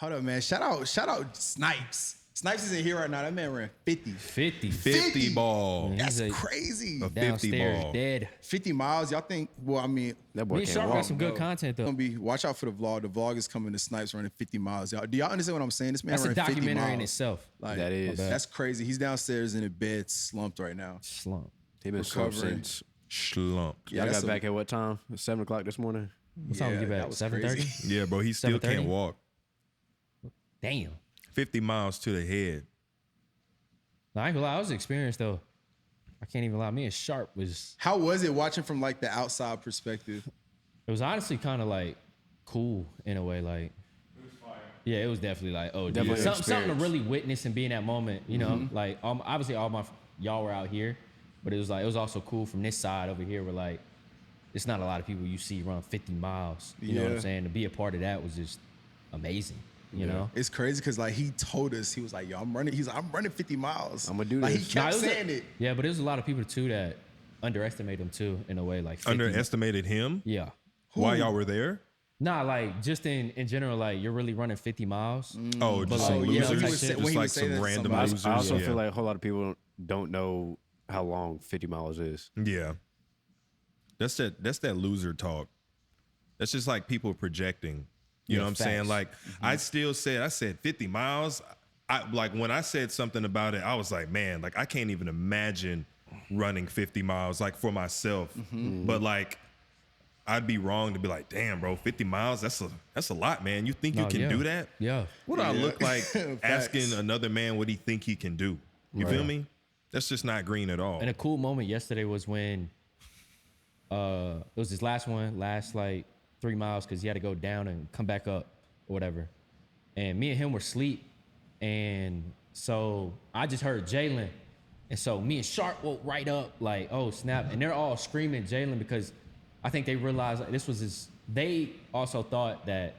Hold up, man. Shout out Snipes. Snipes isn't here right now. That man ran 50. 50 ball. Man, that's crazy. A 50 ball. Dead. 50 miles. Y'all think? Well, I mean, That boy can't walk. Got some good content though. Watch out for the vlog. The vlog is coming to Snipes running 50 miles. Do y'all understand what I'm saying? This man That's ran a 50 miles. documentary in itself. Like, that is. That's crazy. He's downstairs in a bed, slumped right now. Slump. He been recovering. Slumped. Yeah, I got back at what time? 7 o'clock this morning. What time did you get back? 7:30. Yeah, bro. He still can't walk. Damn. 50 miles to the head. No, I ain't gonna lie. I was experienced though. I can't even lie. Me and Sharp was. How was it watching from like the outside perspective? It was honestly kind of like cool in a way. Like, it was fire. Yeah, it was definitely like, oh, definitely something to really witness and be in that moment. You know, like obviously all y'all were out here, but it was also cool from this side over here. Where like, it's not a lot of people you see run 50 miles. You know what I'm saying? To be a part of that was just amazing. You know, it's crazy because like he told us, he was like, "Yo, I'm running." He's like, "I'm running 50 miles. I'm gonna do this." Like, this. he kept saying it. Yeah, but there's a lot of people too that underestimate him too in a way. Like 50. Underestimated him. Yeah. While y'all were there. Nah, like just in general, like you're really running 50 miles. Oh, just some losers, just like some random losers. I also feel like a whole lot of people don't know how long 50 miles is. Yeah, that's that loser talk. That's just like people projecting. You know what I'm saying? Like I said 50 miles. Like when I said something about it, I was like, man, like I can't even imagine running 50 miles like for myself. But like I'd be wrong to be like, damn, bro, 50 miles, that's a lot, man. You think you can do that? Yeah. What do I look like asking another man what he think he can do? You feel me? That's just not green at all. And a cool moment yesterday was when it was his last like 3 miles because he had to go down and come back up or whatever. And me and him were asleep. And so I just heard Jalen. And so me and Sharp woke right up like, oh, snap. And they're all screaming Jalen because I think they realized like, they also thought that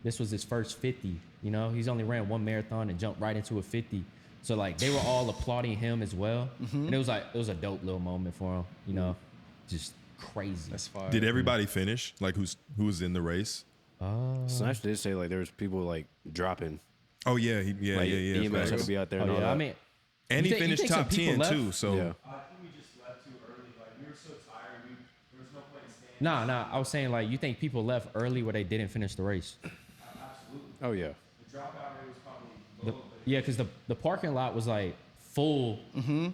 this was his first 50. You know, he's only ran one marathon and jumped right into a 50. So like they were all applauding him as well. And it was a dope little moment for him, you know, just crazy. That's fine. Did everybody finish? Like who was in the race? Snatch did say like there was people like dropping. Oh yeah, like, EMS had to be out there and all that. I mean, and he finished top 10 too. So I think we just left too early. Like we were so tired, there was no point in staying. Nah. I was saying like you think people left early where they didn't finish the race? Absolutely. Oh yeah. The dropout rate was probably low. Yeah, because the parking lot was like full,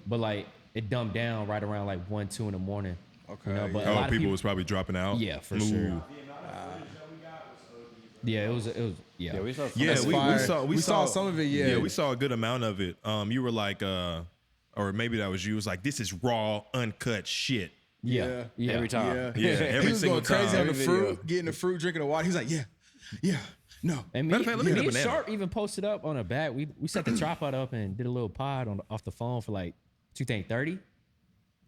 but like it dumbed down right around like 1, 2 in the morning. Okay. You know, but a lot of people was probably dropping out. Yeah, for Ooh. sure. The amount of footage that we got was OD. Yeah, it was. Yeah, we saw. We saw some of it. Yeah, we saw a good amount of it. You were like, or maybe that was you. It was like, this is raw, uncut shit. Yeah. Every time. Yeah, every he was single going crazy time. on the fruit, getting the fruit, drinking the water. He was like, yeah, no. And Matter of fact, let me get a and banana. Sharp even posted up on a bag. We set the tripod up and did a little pod off the phone for like 30.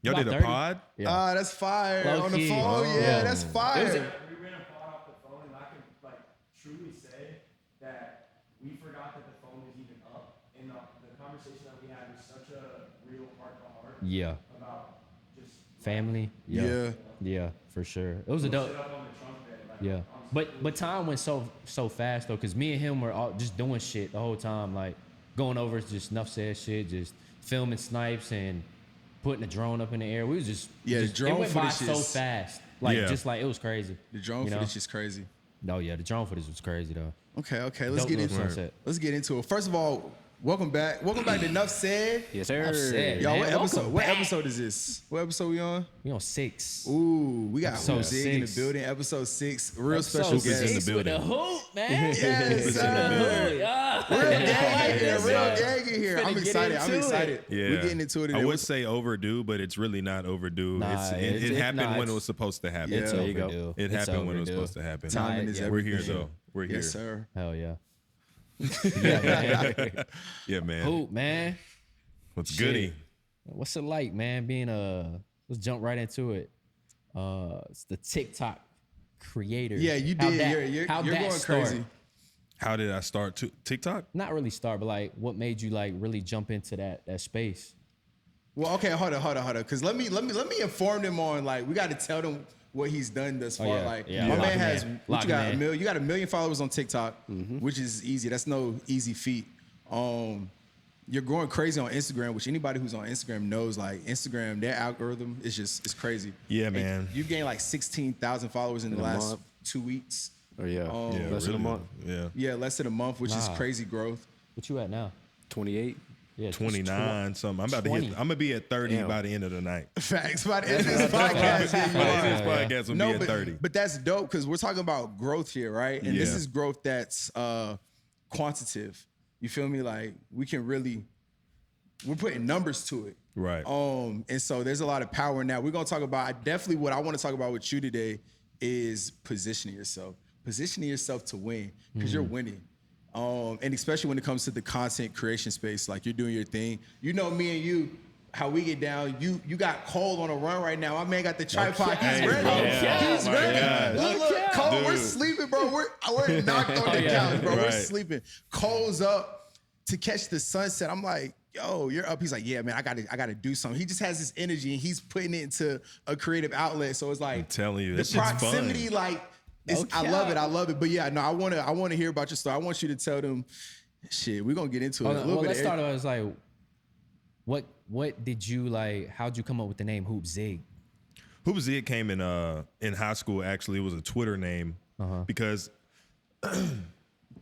Y'all About did a 30? pod? Yeah. That's fire. Low on the key. phone. Yeah, that's We fire. ran a pod off the phone, and I can like truly say that we forgot that the phone was even up. And the conversation that we had was such a real heart to heart. Yeah. About just Family. Yeah, for sure. It was a dope. sit up on the trunk bed. Like, Yeah, but time went so fast though, because me and him were all just doing shit the whole time, like going over just enough said shit, just filming snipes and putting the drone up in the air. We was just the drone it went by footage so is- fast, like just like it was crazy. The drone footage is crazy. No, yeah, the drone footage was crazy though. Okay. Let's Dope get little into sunset. it. Let's get into it. First of all, welcome back. Welcome back to Enough Said. Yes, sir. Enough said. Y'all, Man, what welcome episode? What back. episode is this? What episode we on? We on 6. Ooh, we got Episode HOOPZIG in the 6. building. Episode 6. Real Episode special Hoop is in the guest. building. With a hoop, man. Yes, Hoop is in the building. Real gang in here. Real gang in here. Finna I'm get excited. into it. Yeah. We're getting into it. I would say overdue, but it's really not overdue. Nah, it happened when it it's- was supposed to happen. Yeah. There you go. go. It happened when it was supposed to happen. Timing is We're here everything. though. We're here. Yes, sir. Hell yeah. Yeah, man. Hoop, man. What's Shit. goody? What's it like, man? Being let's jump right into it. It's the TikTok creator. Yeah, you How'd did. that- You're how'd going that start? crazy. How did I start to TikTok? Not really start, but like, what made you like really jump into that space? Well, okay, hold on. Because let me inform them on, like, we got to tell them what he's done thus far. yeah. Like Yeah, my lock man him has in. what Lock you got him in. you got 1 million followers on TikTok, which is easy. That's no easy feat. You're going crazy on Instagram, which anybody who's on Instagram knows. Like Instagram, their algorithm is it's crazy. Yeah, And man. you gained like 16,000 followers in the a last month. 2 weeks. Oh yeah, Yeah, less than a really. month. Yeah. Yeah, less than a month, which is Nah. crazy growth. What you at now? 28. Yeah, it's 29 something. I'm about to hit. 20. I'm gonna be at 30 Damn. by the end of the night. Facts. By the end of this podcast, yeah, you By the are. end of this podcast, will be at but, 30. but that's dope because we're talking about growth here, right? And this Yeah. is growth that's quantitative. You feel me? Like we're putting numbers to it. Right. And so there's a lot of power in that. We're gonna talk about what I want to talk about with you today is positioning yourself. Positioning yourself to win because you're winning. And especially when it comes to the content creation space, like you're doing your thing. You know me and you, how we get down. You got Cole on a run right now. My man got the tripod. Hey, He's ready. bro. He's Oh, my ready. gosh. Look, Cole, we're Dude. sleeping, bro. We're knocked on the couch, bro. We're Right. sleeping. Cole's up to catch the sunset. I'm like, yo, you're up. He's like, yeah, man, I gotta do something. He just has this energy and he's putting it into a creative outlet. So it's like I'm telling you, the that shit's proximity, fun. like I love it. But yeah, no, I wanna hear about your story. I want you to tell them shit. We're gonna get into it. Hold A on, little well, bit let's of start out as like, what did you like? How'd you come up with the name HOOPZIG? HOOPZIG came in high school. Actually, it was a Twitter name because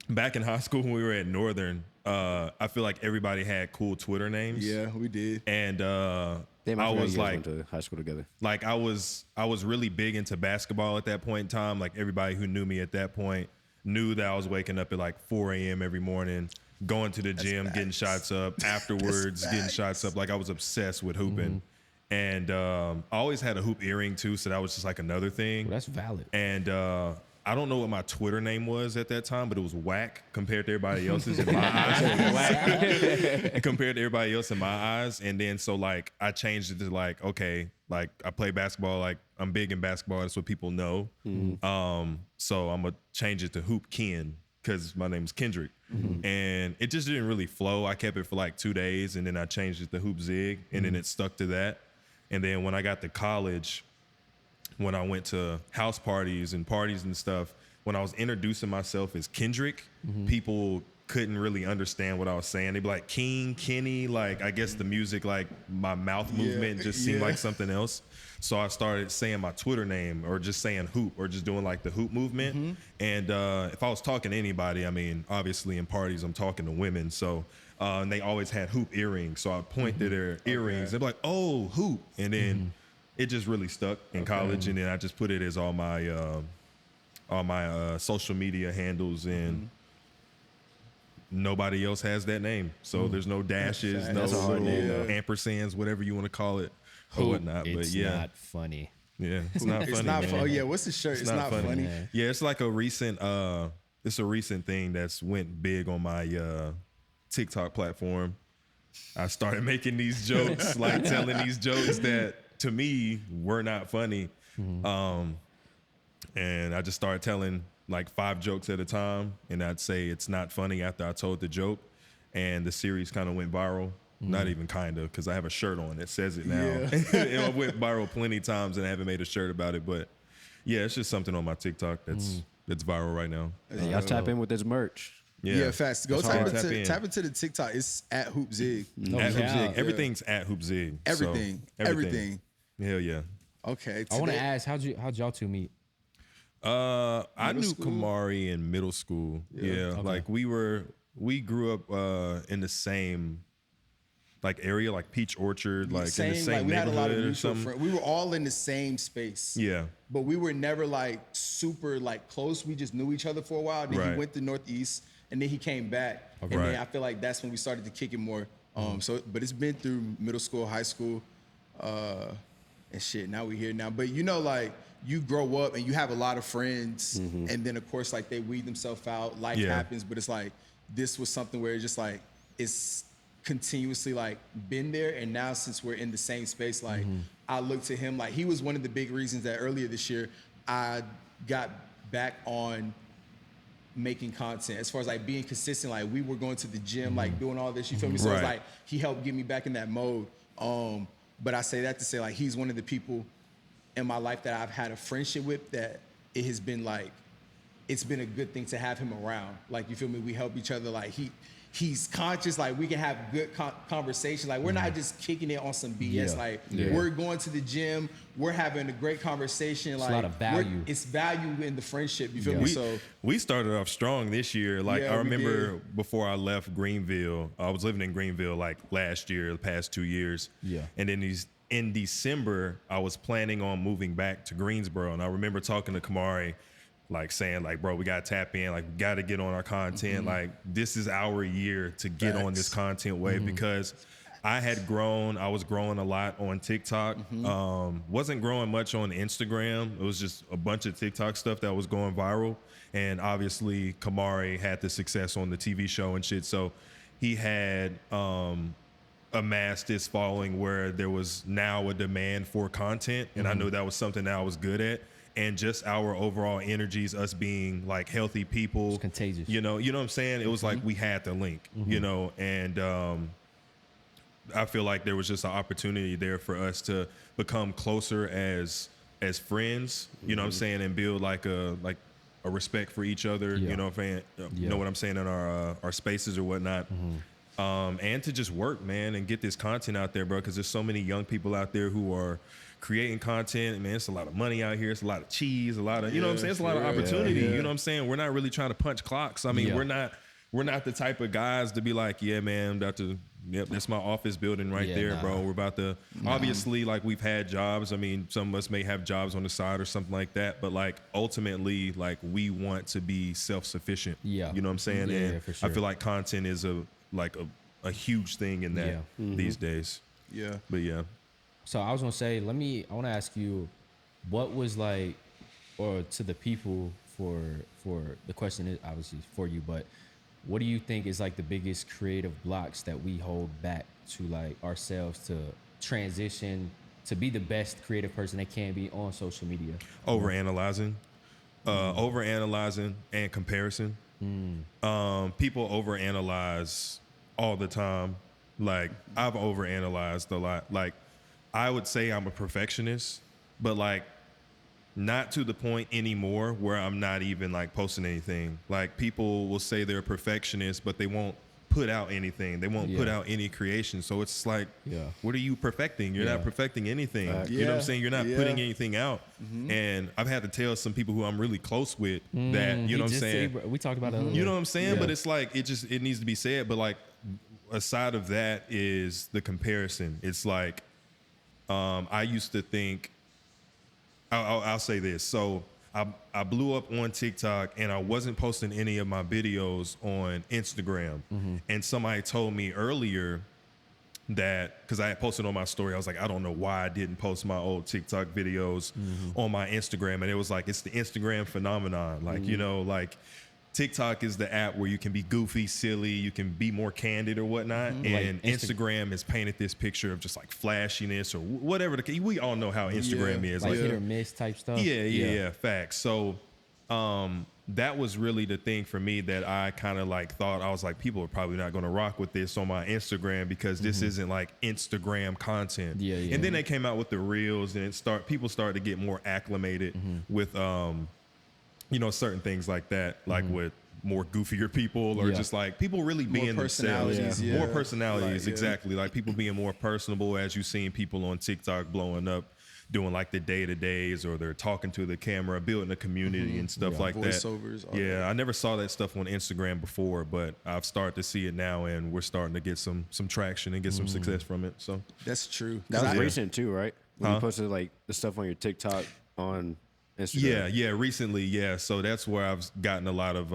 back in high school when we were at Northern, I feel like everybody had cool Twitter names. Yeah, we did. And Damn, I forgot was you guys like, went to high school together. like I was really big into basketball at that point in time. Like everybody who knew me at that point knew that I was waking up at like 4 a.m. every morning, going to the gym, getting shots up, afterwards getting shots up. Like I was obsessed with hooping. And I always had a hoop earring too, so that was just like another thing. Well, that's valid. And I don't know what my Twitter name was at that time, but it was whack compared to everybody else's in my eyes. Compared to everybody else in my eyes. And then so like I changed it to like, okay, like I play basketball, like I'm big in basketball, that's what people know. So I'm gonna change it to Hoop Ken because my name is Kendrick. And it just didn't really flow. I kept it for like 2 days and then I changed it to HOOPZIG and then it stuck to that. And then when I got to college, when I went to house parties and stuff, when I was introducing myself as Kendrick, people couldn't really understand what I was saying. They'd be like, King, Kenny, like, I guess the music, like my mouth movement just seemed like something else. So I started saying my Twitter name or just saying hoop or just doing like the hoop movement. And if I was talking to anybody, I mean, obviously in parties, I'm talking to women. So, and they always had hoop earrings. So I point to their earrings. They'd be like, oh, hoop. And then it just really stuck in college, and then I just put it as all my social media handles, and nobody else has that name. So there's no dashes, no That's a hard name, little though. ampersands, whatever you want to call it, or whatnot. But It's yeah, not funny. yeah, it's not funny. It's not man. fun. Oh yeah, what's the shirt? It's not funny. Yeah. Yeah, it's like a recent thing that's went big on my TikTok platform. I started making these jokes, like telling these jokes that to me were not funny. And I just started telling like 5 jokes at a time, and I'd say it's not funny after I told the joke, and the series kind of went viral. Not even kind of, because I have a shirt on that says it now. It went viral plenty of times, and I haven't made a shirt about it. But yeah, it's just something on my TikTok that's viral right now. Hey, y'all tap in with this merch. Yeah, fast. Go That's hard. tap into the TikTok. It's at HOOPZIG. At Yeah. HOOPZIG. Everything's at HOOPZIG. So, Everything. Hell yeah. Okay. I want to today- ask, how'd y'all two meet? I knew school? Kamari in middle school. Yeah. Okay. Like we grew up in the same like area, like Peach Orchard, like in the same we had a lot of neighborhood or mutual something. friends. We were all in the same space. Yeah. But we were never like super like close. We just knew each other for a while. Then Right. he went to Northeast and then he came back. And Right. then I feel like that's when we started to kick it more. But it's been through middle school, high school, and shit. Now we're here now. But you know, like you grow up and you have a lot of friends, and then of course like they weed themselves out. Life Yeah. happens, but it's like this was something where it's just like it's continuously like been there, and now since we're in the same space, like I look to him like he was one of the big reasons that earlier this year I got back on making content as far as like being consistent. Like we were going to the gym, like doing all this, you feel me? So it's Right. like he helped get me back in that mode. But I say that to say like he's one of the people in my life that I've had a friendship with that it has been like, it's been a good thing to have him around. Like, you feel me? We help each other. Like, he's conscious. Like, we can have good conversation. Like, we're not just kicking it on some BS. Yeah. Like, Yeah. we're going to the gym. We're having a great conversation. Like, a lot of value. It's value in the friendship. You feel Yeah. me? So We started off strong this year. Like, Yeah, I we remember did. before I left Greenville, I was living in Greenville like last year, the past 2 years. Yeah. And then in December, I was planning on moving back to Greensboro. And I remember talking to Kamari, like saying like, bro, we got to tap in, like we got to get on our content. Like, this is our year to get on this Facts. content wave because I was growing a lot on TikTok. Wasn't growing much on Instagram. It was just a bunch of TikTok stuff that was going viral. And obviously Kamari had the success on the TV show and shit. So he had amassed this following where there was now a demand for content. And I knew that was something that I was good at. And just our overall energies, us being like healthy people, It's contagious. You know what I'm saying? It was like we had the link, you know, and I feel like there was just an opportunity there for us to become closer as friends, you know what I'm saying, and build like a respect for each other, Yeah. you know what I'm saying? You know what I'm saying, in our spaces or whatnot. And to just work, man, and get this content out there, bro, because there's so many young people out there who are creating content. Man, it's a lot of money out here. It's a lot of cheese, a lot of, you know what I'm saying? It's a lot of opportunity. You know what I'm saying? We're not really trying to punch clocks. I mean, Yeah. we're not the type of guys to be like, yeah, man, I'm about to, yep, that's my office building right Yeah, there, nah. bro. We're about to, obviously, like, we've had jobs. I mean, some of us may have jobs on the side or something like that, but like, ultimately, like, we want to be self-sufficient. Yeah. You know what I'm saying? Yeah, And for sure. I feel like content is a huge thing in that Yeah. these days. yeah. But yeah. So I was gonna say, I want to ask you, what was like, or to the people for the question is obviously for you, but what do you think is like the biggest creative blocks that we hold back to like ourselves to transition to be the best creative person they can be on social media? Overanalyzing, overanalyzing and comparison. People overanalyze all the time. Like, I've overanalyzed a lot. Like, I would say I'm a perfectionist, but like, not to the point anymore where I'm not even like posting anything. Like, people will say they're a perfectionist, but they won't put out anything. They won't put Yeah. out any creation. So it's like, Yeah. what are you perfecting? You're Yeah. not perfecting anything. You know what Yeah. I'm saying? You're not Yeah. putting anything out. And I've had to tell some people who I'm really close with that, you know what I'm saying? We talked about that. You know what I'm saying? Yeah. But it's like, it needs to be said. But like, aside of that is the comparison. It's like, I used to think, I'll say this. So I blew up on TikTok and I wasn't posting any of my videos on Instagram. And somebody told me earlier that, because I had posted on my story, I was like, I don't know why I didn't post my old TikTok videos on my Instagram. And it was like, it's the Instagram phenomenon. Like, you know, like, TikTok is the app where you can be goofy, silly, you can be more candid or whatnot. And Like Instagram has painted this picture of just like flashiness or whatever. We all know how Instagram is. like hit or miss type stuff. Yeah, facts. So that was really the thing for me that I kind of like thought, I was like, people are probably not going to rock with this on my Instagram because this isn't like Instagram content. Yeah, yeah. And then they came out with the reels and people started to get more acclimated with you know, certain things like that, like with more goofier people or Yeah. just like people really being themselves. personalities, yeah. More personalities, Like, yeah. exactly. Like people being more personable, as you've seen people on TikTok blowing up, doing like the day-to-days, or they're talking to the camera, building a community and stuff like Voiceovers, that. all Yeah, that. I never saw that stuff on Instagram before, but I've started to see it now, and we're starting to get some traction and get some success from it. So That's true. That was 'Cause I- recent too, right? When you posted like the stuff on your TikTok on Instagram. yeah, recently, yeah. So that's where I've gotten a lot of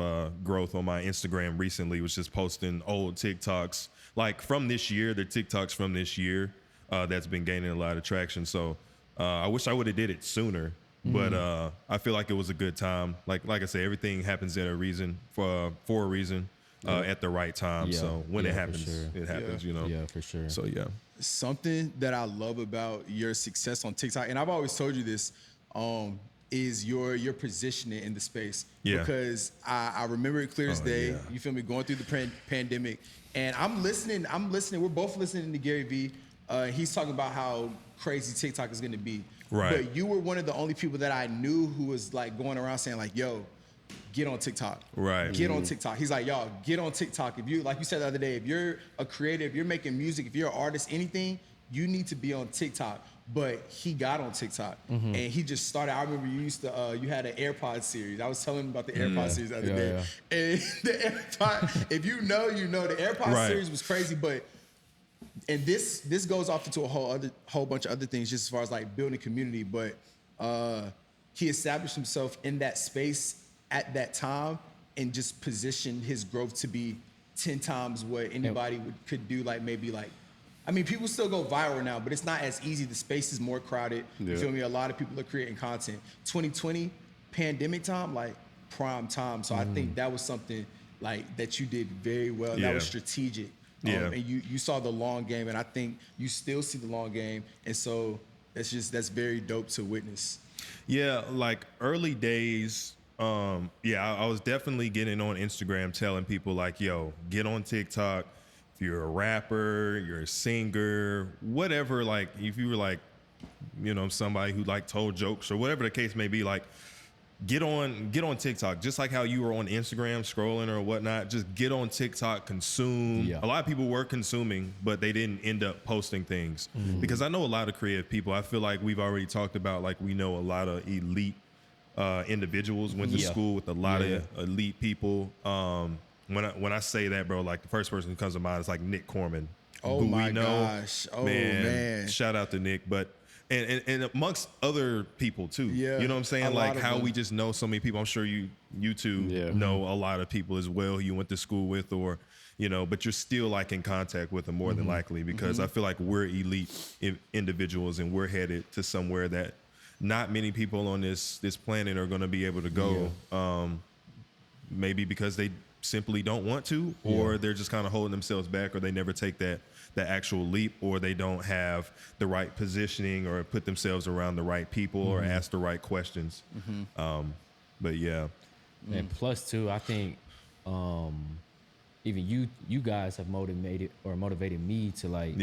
growth on my Instagram recently, was just posting old TikToks, like from this year, the TikToks from this year, that's been gaining a lot of traction. So I wish I would have did it sooner, but I feel like it was a good time. Like I said, everything happens at a reason, for a reason, at the right time. Yeah. So when Yeah, it for happens, sure. it happens, you know? Yeah, for sure. So yeah. Something that I love about your success on TikTok, and I've always told you this, is your positioning in the space. Yeah. Because I remember it clear as day. yeah. You feel me? Going through the pandemic, and I'm listening. We're both listening to Gary Vee. He's talking about how crazy TikTok is going to be. Right. But you were one of the only people that I knew who was like going around saying like, yo, get on TikTok. Right. Get on TikTok. He's like, y'all, get on TikTok. If you, like you said the other day, if you're a creative, if you're making music, if you're an artist, anything, you need to be on TikTok. But he got on TikTok and he just started. I remember you used to, you had an AirPod series. I was telling him about the AirPod series the other day. And the AirPod, if you know, you know, the AirPod series was crazy. But, and this goes off into a whole bunch of other things just as far as like building community. But he established himself in that space at that time and just positioned his growth to be 10 times what anybody could do. Like maybe like, I mean, people still go viral now, but it's not as easy. The space is more crowded. You feel me? A lot of people are creating content. 2020, pandemic time, like prime time. So I think that was something like that you did very well. That was strategic. And you saw the long game, and I think you still see the long game. And so that's very dope to witness. Yeah, like early days, I was definitely getting on Instagram telling people like, yo, get on TikTok. If you're a rapper, you're a singer, whatever, like if you were like, you know, somebody who like told jokes or whatever the case may be, like get on TikTok. Just like how you were on Instagram scrolling or whatnot, just get on TikTok, consume. A lot of people were consuming, but they didn't end up posting things. Because I know a lot of creative people. I feel like we've already talked about, like we know a lot of elite individuals, went to school with a lot of elite people. When I say that, bro, like the first person who comes to mind is like Nick Corman. Oh my gosh. Oh man. Shout out to Nick. But and amongst other people too. Yeah. You know what I'm saying? Like how we just know so many people. I'm sure you two know a lot of people as well you went to school with, or you know, but you're still like in contact with them more than likely, because I feel like we're elite individuals and we're headed to somewhere that not many people on this planet are going to be able to go. Maybe because they simply don't want to, or they're just kind of holding themselves back, or they never take that actual leap, or they don't have the right positioning or put themselves around the right people or ask the right questions. But and plus too, I think even you guys have motivated me to like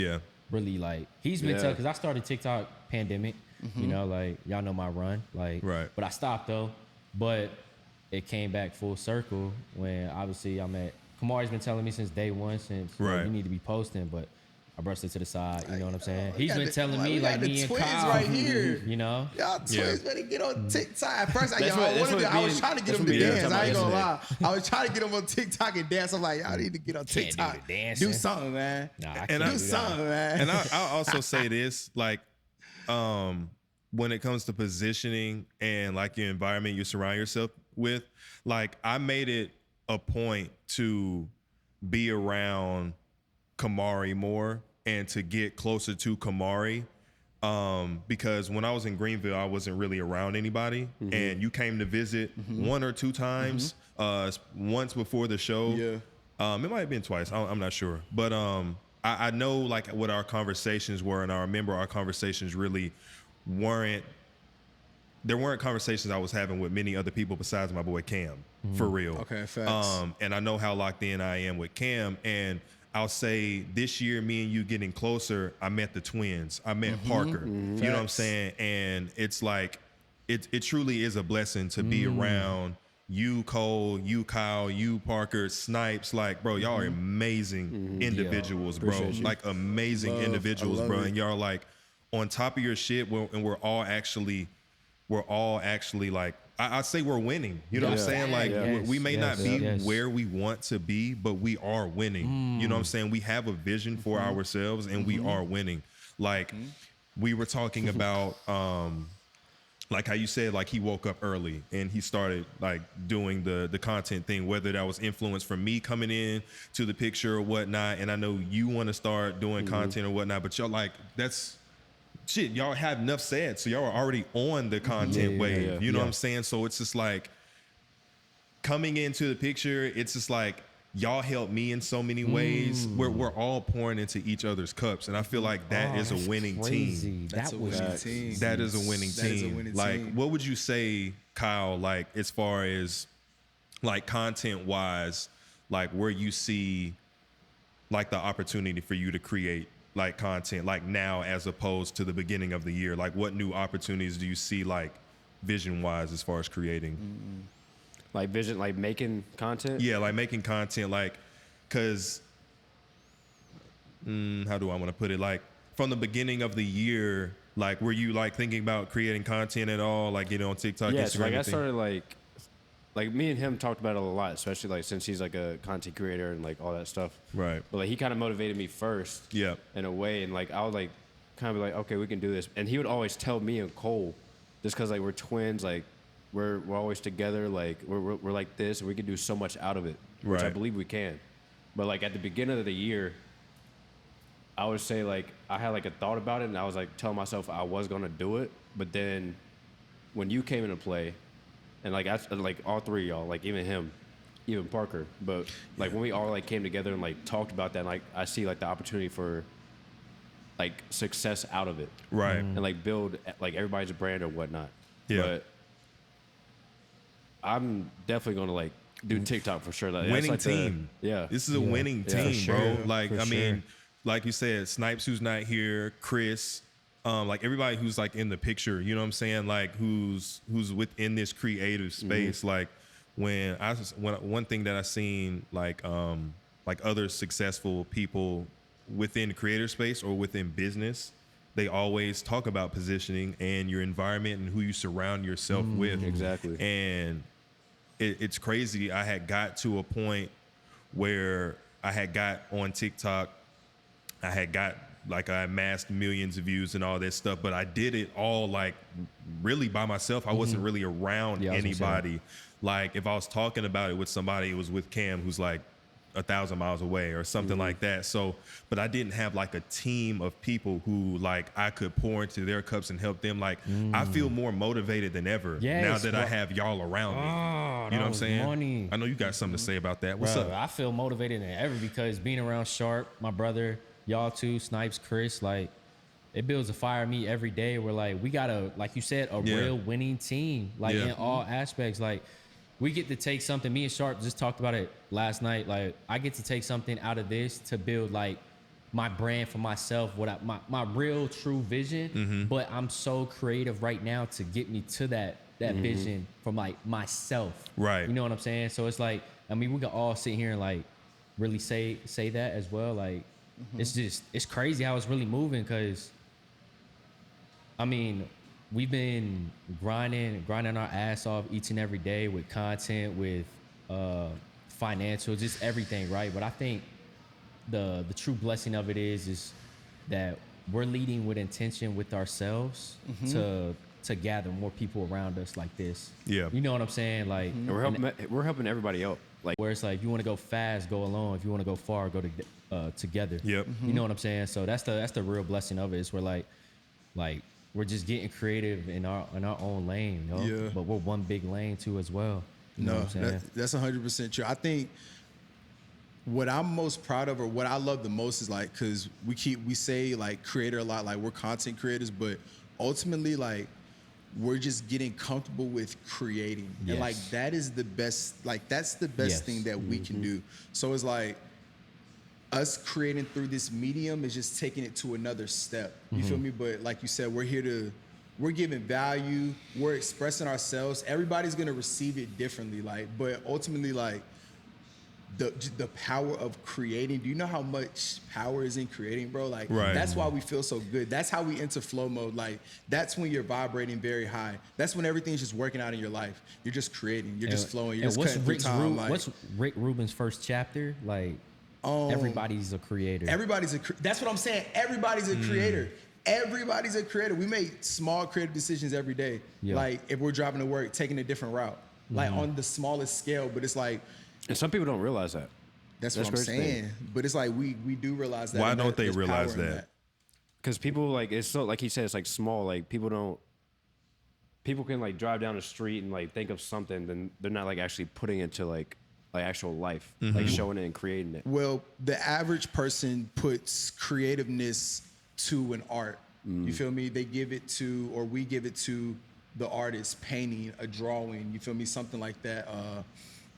really like, he's been tough, because I started TikTok pandemic, you know, like y'all know my run, like but I stopped though, but it came back full circle when obviously Kamari's been telling me since day one, since you need to be posting, but I brushed it to the side, you know what I'm saying? He's been telling me like me and Kyle, right here. You know? Y'all twins better get on TikTok. At first, I was trying to get them to dance. I ain't gonna lie. I was trying to get them on TikTok and dance. I'm like, y'all need to get on TikTok. Do something, man. Do something, man. And I'll also say this, like, when it comes to positioning and like your environment you surround yourself with, like I made it a point to be around Kamari more and to get closer to Kamari, because when I was in Greenville, I wasn't really around anybody, and you came to visit one or two times, once before the show. It might have been twice. I'm not sure, but I know like what our conversations were, and I remember our conversations really there weren't conversations I was having with many other people besides my boy Cam, for real. Okay, facts. And I know how locked in I am with Cam, and I'll say this year, me and you getting closer, I met the twins. I met Parker. You know what I'm saying? And it's like, it truly is a blessing to be around you, Cole, you, Kyle, you, Parker, Snipes. Like, bro, y'all are amazing individuals, bro. Like amazing individuals, bro. And y'all are like on top of your shit, and we're all actually like, I say we're winning. You know what I'm saying? Like we may not be where we want to be, but we are winning. You know what I'm saying? We have a vision for ourselves, and we are winning. Like we were talking about, like how you said, like he woke up early and he started like doing the content thing, whether that was influence from me coming in to the picture or whatnot. And I know you want to start doing content or whatnot, but y'all like, that's shit, y'all have enough said, so y'all are already on the content wave. You know what I'm saying? So it's just like coming into the picture, it's just like y'all help me in so many ways. We're all pouring into each other's cups, and I feel like that is a winning team. That's a winning team. That is a winning team. Like, what would you say, Kyle, like as far as like content wise, like where you see like the opportunity for you to create like content like now as opposed to the beginning of the year? Like what new opportunities do you see like vision wise as far as creating? Like vision, like making content. Yeah, like making content, like, cause how do I want to put it? Like from the beginning of the year, like were you like thinking about creating content at all? Like getting on TikTok, Yeah, Instagram? so like I anything? started like me and him talked about it a lot, especially like since he's like a content creator and like all that stuff. Right. But like he kind of motivated me first. Yeah. In a way, and like I would like kind of be like, okay, we can do this. And he would always tell me and Cole, just because like we're twins, like we're always together, like we're like this, and we can do so much out of it, which I Right. believe we can. But like at the beginning of the year, I would say like I had like a thought about it, and I was like telling myself I was gonna do it. But then when you came into play, and like like all three of y'all, like even him, even Parker, but like when we all like came together and like talked about that, and, like I see like the opportunity for like success out of it, Right. and like build like everybody's brand or whatnot. Yeah. But I'm definitely gonna like do TikTok for sure. Like, that's, Winning like, team. yeah. This is a Yeah. winning Yeah, for team, bro. sure. Like, For I mean, sure. like you said, Snipes, who's not here, Chris, like everybody who's like in the picture, you know what I'm saying? Like who's within this creative space. Like when one thing that I seen like other successful people within creator space or within business, they always talk about positioning and your environment and who you surround yourself with. Exactly. And it's crazy. I had got to a point where I had got on TikTok. I amassed millions of views and all that stuff, but I did it all like really by myself. I wasn't really around Yeah, I was gonna say that. anybody. Like if I was talking about it with somebody, it was with Cam, who's like 1,000 miles away or something like that. So, but I didn't have like a team of people who like I could pour into their cups and help them. Like I feel more motivated than ever Yes, now that I bro. have y'all around me. Oh, You know that what I'm was saying? money. I know you got something to say about that. What's Bro, up? I feel motivated than ever because being around Sharp, my brother, y'all too, Snipes, Chris, like it builds a fire in me every day. We're like, we got a, like you said, a Yeah. real winning team, like Yeah. in all aspects. Like we get to take something. Me and Sharp just talked about it last night. Like I get to take something out of this to build like my brand for myself, my real true vision. But I'm so creative right now to get me to that vision from like myself. Right. You know what I'm saying? So it's like, I mean, we can all sit here and like really say that as well. Like it's crazy how it's really moving because I mean, we've been grinding our ass off each and every day with content, with financial, just everything, right? But I think the true blessing of it is that we're leading with intention with ourselves to gather more people around us like this. Yeah. You know what I'm saying? Like And we're helping everybody out. Like where it's like if you want to go fast, go alone. If you want to go far, go together. Yep. You know what I'm saying? So that's the real blessing of it. Is we're like we're just getting creative in our own lane, yo. Yeah. But we're one big lane too as well. You know No, what I'm saying? that's 100% true. I think what I'm most proud of or what I love the most is like, cause we say like creator a lot, like we're content creators, but ultimately like we're just getting comfortable with creating. And like Yes. that is the best, like that's the best Yes. thing that we can do. So it's like us creating through this medium is just taking it to another step. You feel me? But like you said, we're giving value, we're expressing ourselves. Everybody's gonna receive it differently. Like, but ultimately, like the power of creating. Do you know how much power is in creating, bro? Like, Right. that's why we feel so good. That's how we enter flow mode. Like, that's when you're vibrating very high. That's when everything's just working out in your life. You're just creating. You're just flowing. You're And just cutting through time. Like, what's Rick Rubin's first chapter? Like everybody's a creator. That's what I'm saying. Everybody's a creator. Everybody's a creator. We make small creative decisions every day. Yeah. Like if we're driving to work, taking a different route, like on the smallest scale. But it's like, and some people don't realize that. that's what I'm crazy thing. saying. But it's like we do realize that. Why and don't they there's power realize in that? Because people like it's so like he said, it's like small. Like people can like drive down the street and like think of something, then they're not like actually putting it to like actual life, like showing it and creating it. Well, the average person puts creativeness to an art. You feel me? They give it to, or we give it to the artist, painting, a drawing, you feel me? Something like that,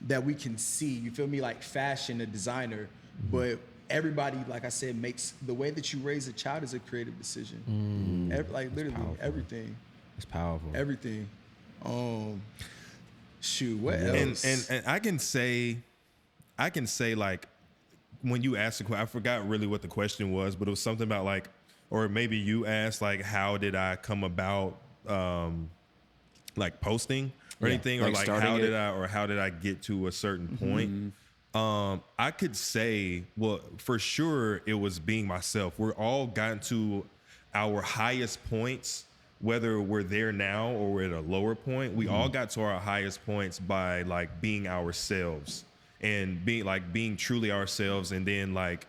that we can see. You feel me? Like fashion, a designer. But everybody, like I said, makes the way that you raise a child is a creative decision. Like literally powerful. everything. It's powerful. Everything. Shoot, what else? And I can say like, when you asked the question, I forgot really what the question was, but it was something about like, or maybe you asked like, how did I come about like posting or anything, or like how did I get to a certain point? I could say, well, for sure it was being myself. We're all gotten to our highest points, whether we're there now or we're at a lower point. We all got to our highest points by like being ourselves and being truly ourselves, and then like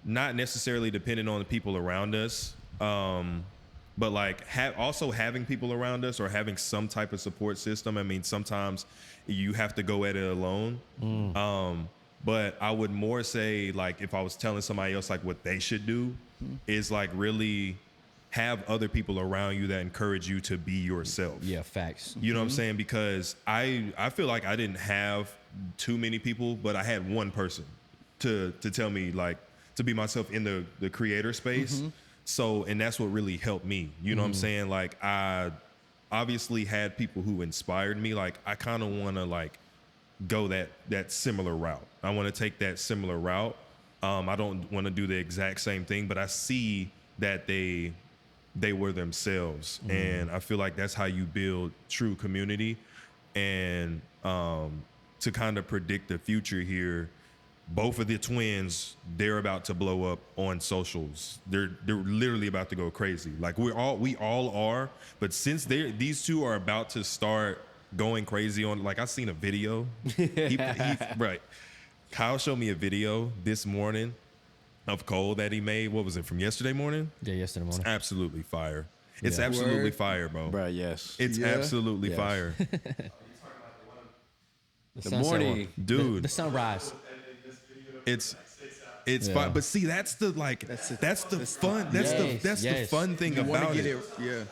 not necessarily depending on the people around us, but like also having people around us or having some type of support system. I mean, sometimes you have to go at it alone. But I would more say, like, if I was telling somebody else like what they should do, is like really have other people around you that encourage you to be yourself. Yeah, facts. You know what I'm saying? Because I feel like I didn't have too many people, but I had one person to tell me like to be myself in the creator space. So, and that's what really helped me. You know what I'm saying? Like, I obviously had people who inspired me. Like, I kind of want to like go that similar route. I want to take that similar route. I don't want to do the exact same thing, but I see that they were themselves. And I feel like that's how you build true community. And to kind of predict the future here, both of the twins, they're about to blow up on socials. They're literally about to go crazy. Like we all are, but since these two are about to start going crazy on, like I seen a video. Right. Kyle showed me a video this morning of Cole that he made. What was it, from yesterday morning? Yeah, yesterday morning. It's absolutely fire. It's Yeah. absolutely fire, bro. Bro, yes. It's absolutely Yes. fire. The The sunset morning. one. Dude. The sunrise. It's Yeah. fun, but see, that's the fun thing You want about to get it. it, yeah.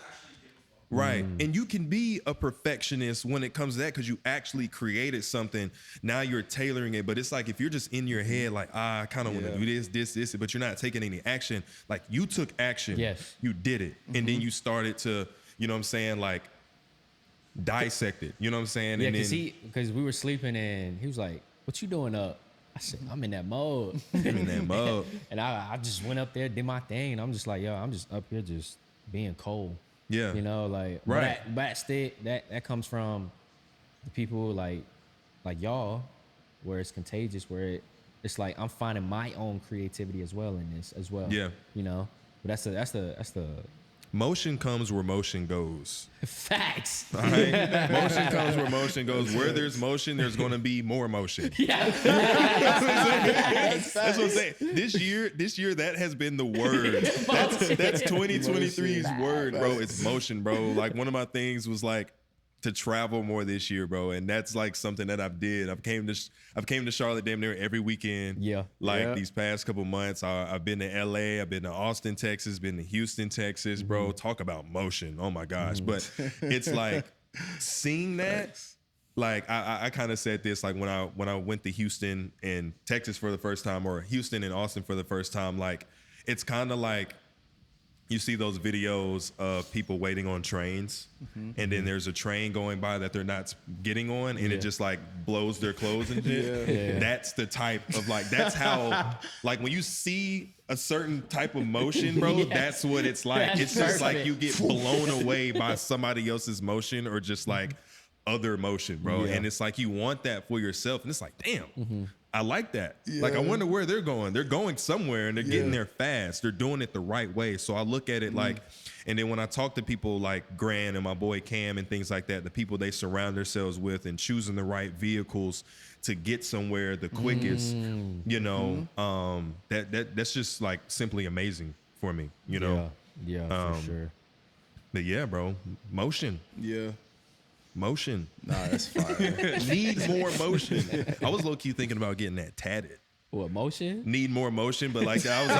Right. And you can be a perfectionist when it comes to that because you actually created something. Now you're tailoring it. But it's like if you're just in your head, like, I kind of want to do this, but you're not taking any action. Like you took action. Yes. You did it. And then you started to, you know what I'm saying, like dissect it. You know what I'm saying? Yeah, and because we were sleeping and he was like, "What you doing up?" I said, "I'm in that mode." in that mode. And I just went up there, did my thing, and I'm just like, yo, I'm just up here just being cold. Yeah. You know, like Right. that comes from the people like y'all, where it's contagious, where it's like I'm finding my own creativity as well in this as well. Yeah. You know? But that's the Motion comes where motion goes. facts. All right? Motion comes where motion goes. Where there's motion, there's going to be more motion. Yeah. That's what I'm saying. This year, that has been the word. That's 2023's word, bro. It's motion, bro. Like one of my things was like to travel more this year, bro, and that's like something that I've did. I've came to Charlotte damn near every weekend. Yeah. Like Yeah. these past couple months, I've been to LA, I've been to Austin, Texas, been to Houston, Texas, bro. Talk about motion. Oh my gosh. But it's like seeing that. Like I kind of said this, like when I went to Houston and Texas for the first time, or Houston and Austin for the first time, like it's kind of like you see those videos of people waiting on trains, and then there's a train going by that they're not getting on, and it just like blows their clothes and shit. Yeah. That's the type of like, that's how, like when you see a certain type of motion, bro, that's what it's like. That's It's just like perfect. you get blown away by somebody else's motion or just like other motion, bro. Yeah. And it's like you want that for yourself, and it's like, damn. I like that. Like, I wonder where they're going. They're going somewhere and they're getting there fast. They're doing it the right way. So I look at it like, and then when I talk to people like Grant and my boy Cam and things like that, the people they surround themselves with and choosing the right vehicles to get somewhere the quickest, you know, that's just like simply amazing for me, you know? Yeah, for sure. But yeah, bro, motion. Yeah. Motion. Nah, that's fire. Need more motion. I was low key thinking about getting that tatted. What, motion? Need more motion, but like I was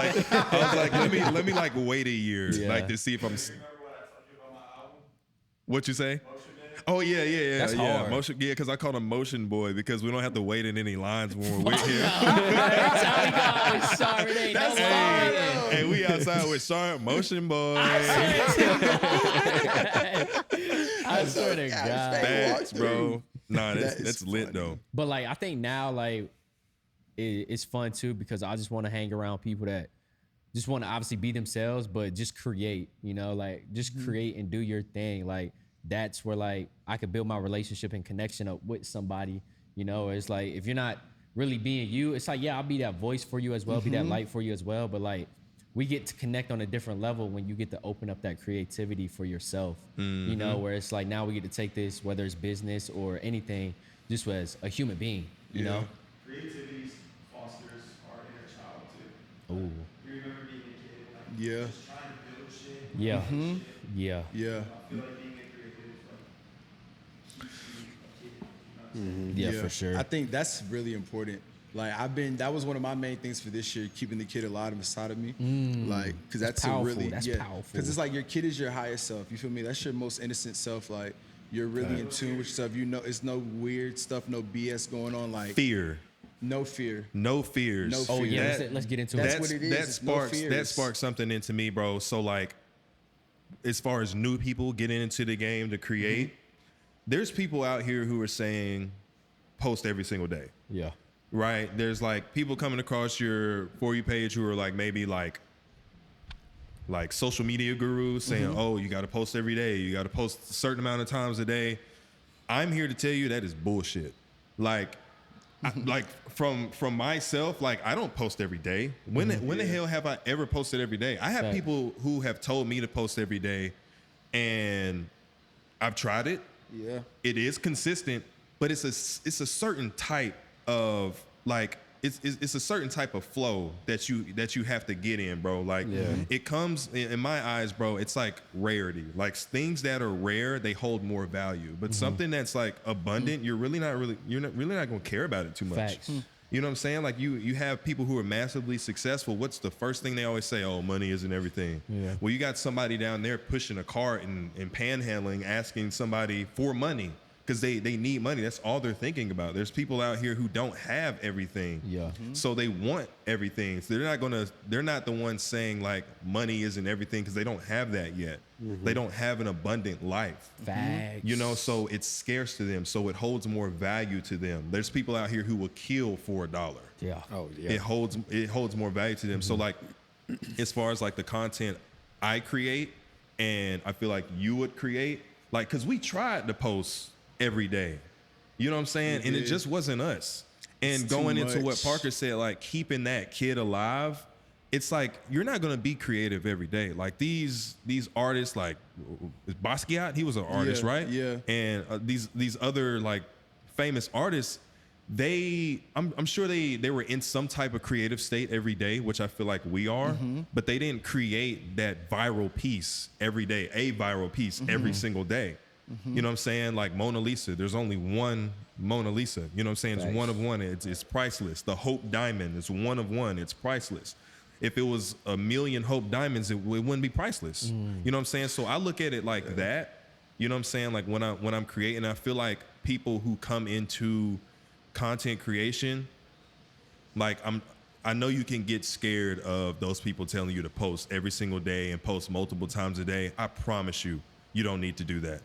like, let me like wait a year, Yeah. like to see if I'm. Remember what I told you about my album? What you say? Motion Man? Oh yeah, That's hard. motion, yeah, because I call him Motion Boy because we don't have to wait in any lines when we're with him. That's how he goes. Sorry, it ain't no That's way. fine, though. Hey, we outside with Sharp Motion Boy. I swear to God. Facts, bro. Nah, That is that's lit funny. though. But like, I think now, like, it's fun too because I just want to hang around people that just want to obviously be themselves, but just create, you know, like just create and do your thing. Like that's where like I could build my relationship and connection up with somebody. You know, it's like if you're not really being you, it's like, yeah, I'll be that voice for you as well, be that light for you as well. But like we get to connect on a different level when you get to open up that creativity for yourself. You know, where it's like now we get to take this, whether it's business or anything, just as a human being, you know? Creativity fosters our inner child too. Ooh. You remember being a kid, like Yeah. just trying to build shit. Yeah. Yeah. I feel like being a creative like keeps you a kid. You know what I'm saying? Yeah, for sure. I think that's really important. Like that was one of my main things for this year, keeping the kid alive inside of me. Like, cause that's powerful. a really, That's powerful. Cause it's like your kid is your higher self. You feel me? That's your most innocent self. Like you're really in tune with yourself. You know, it's no weird stuff, no BS going on. Like Fear. no fear. No fears. No Oh fear. yeah, That- let's get into that's it. what it is. That It's no sparks fears. something into me, bro. So like, as far as new people getting into the game to create, there's people out here who are saying, post every single day. Yeah. Right? There's like people coming across your For You page who are like maybe like social media gurus saying, oh, you got to post every day. You got to post a certain amount of times a day. I'm here to tell you that is bullshit. Like, like from myself, like I don't post every day. When the hell have I ever posted every day? I have Fact. people who have told me to post every day, and I've tried it. Yeah. It is consistent, but it's a certain type of like it's a certain type of flow that you have to get in, bro. Like it comes in my eyes, bro. It's like rarity. Like things that are rare, they hold more value. But something that's like abundant, you're not gonna care about it too much. Facts. You know what I'm saying? Like you have people who are massively successful. What's the first thing they always say? Oh, money isn't everything. Yeah. Well, you got somebody down there pushing a cart and panhandling, asking somebody for money because they need money. That's all they're thinking about. There's people out here who don't have everything. Yeah. So they want everything. So they're not the ones saying like money isn't everything because they don't have that yet. They don't have an abundant life. Facts. You know, so it's scarce to them. So it holds more value to them. There's people out here who will kill for $1. Yeah. Oh yeah. It holds more value to them. So like, as far as like the content I create, and I feel like you would create, like, cause we tried to post every day, you know what I'm saying, and it just wasn't us. And It's too going into what much. Parker said, like keeping that kid alive, it's like you're not gonna be creative every day. Like these artists, like Basquiat, he was an artist, Yeah, right? yeah. And these other like famous artists, I'm sure they were in some type of creative state every day, which I feel like we are, but they didn't create that viral piece every day, a viral piece every single day. You know what I'm saying? Like Mona Lisa, there's only one Mona Lisa. You know what I'm saying? It's Facts. one of one. It's priceless. The Hope Diamond is one of one. It's priceless. If it was a million Hope Diamonds, it wouldn't be priceless. You know what I'm saying? So I look at it like that. You know what I'm saying? Like when I'm creating, I feel like people who come into content creation, like I know you can get scared of those people telling you to post every single day and post multiple times a day. I promise you, you don't need to do that.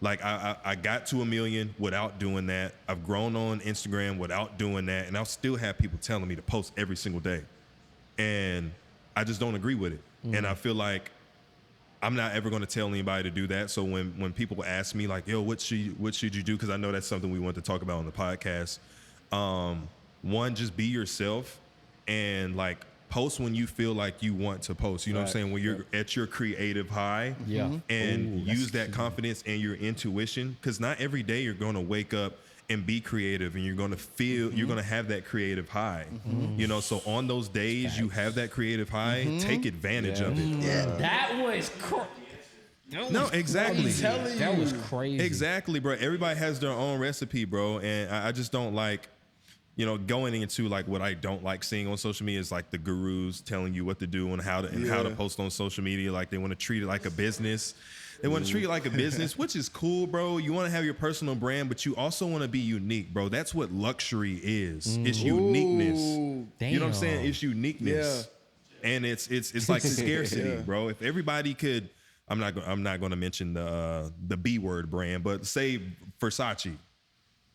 Like I got to 1 million without doing that. I've grown on Instagram without doing that, and I'll still have people telling me to post every single day, and I just don't agree with it. And I feel like I'm not ever going to tell anybody to do that. So when people ask me like, yo, what should you do? Because I know that's something we want to talk about on the podcast. One, just be yourself and like post when you feel like you want to post. You know what I'm saying? When you're at your creative high. Yeah. And use that confidence and your intuition. Because not every day you're going to wake up and be creative and you're going to feel, you're going to have that creative high. You know, so on those days you have that creative high, take advantage of it. That was No, exactly. that was crazy. Exactly, bro. Everybody has their own recipe, bro. And I just don't like, you know, going into like what I don't like seeing on social media is like the gurus telling you what to do and how to post on social media. Like they want to treat it like a business. They want to treat it like a business, which is cool, bro. You want to have your personal brand, but you also want to be unique, bro. That's what luxury is. It's uniqueness. Damn. You know what I'm saying? It's uniqueness. And it's like scarcity, bro. If everybody could, I'm not going to mention the B word brand, but say Versace.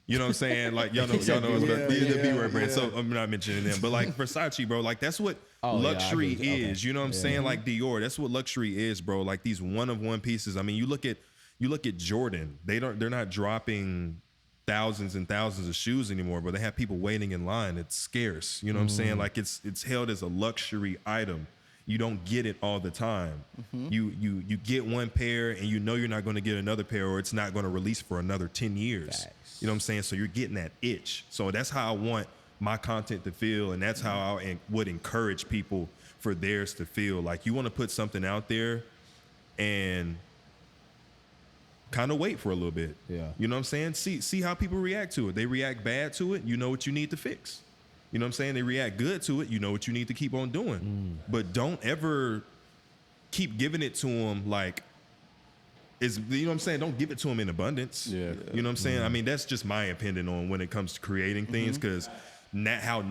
You know what I'm saying? Like y'all know the B word brand. So I'm not mentioning them, but like Versace, bro. Like that's what luxury is. Okay. You know what I'm saying? Like Dior, that's what luxury is, bro. Like these one of one pieces. I mean, you look at Jordan. They're not dropping thousands and thousands of shoes anymore, but they have people waiting in line. It's scarce. You know what I'm saying? Like it's held as a luxury item. You don't get it all the time. You get one pair and you know you're not going to get another pair, or it's not going to release for another 10 years. Facts. You know what I'm saying? So you're getting that itch. So that's how I want my content to feel, and that's how I would encourage people for theirs to feel. Like you want to put something out there and kind of wait for a little bit. Yeah. You know what I'm saying? See how people react to it. They react bad to it, you know what you need to fix. You know what I'm saying? They react good to it, you know what you need to keep on doing. But don't ever keep giving it to them like, you know what I'm saying? Don't give it to them in abundance. Yeah. You know what I'm saying? I mean, that's just my opinion on when it comes to creating things, because how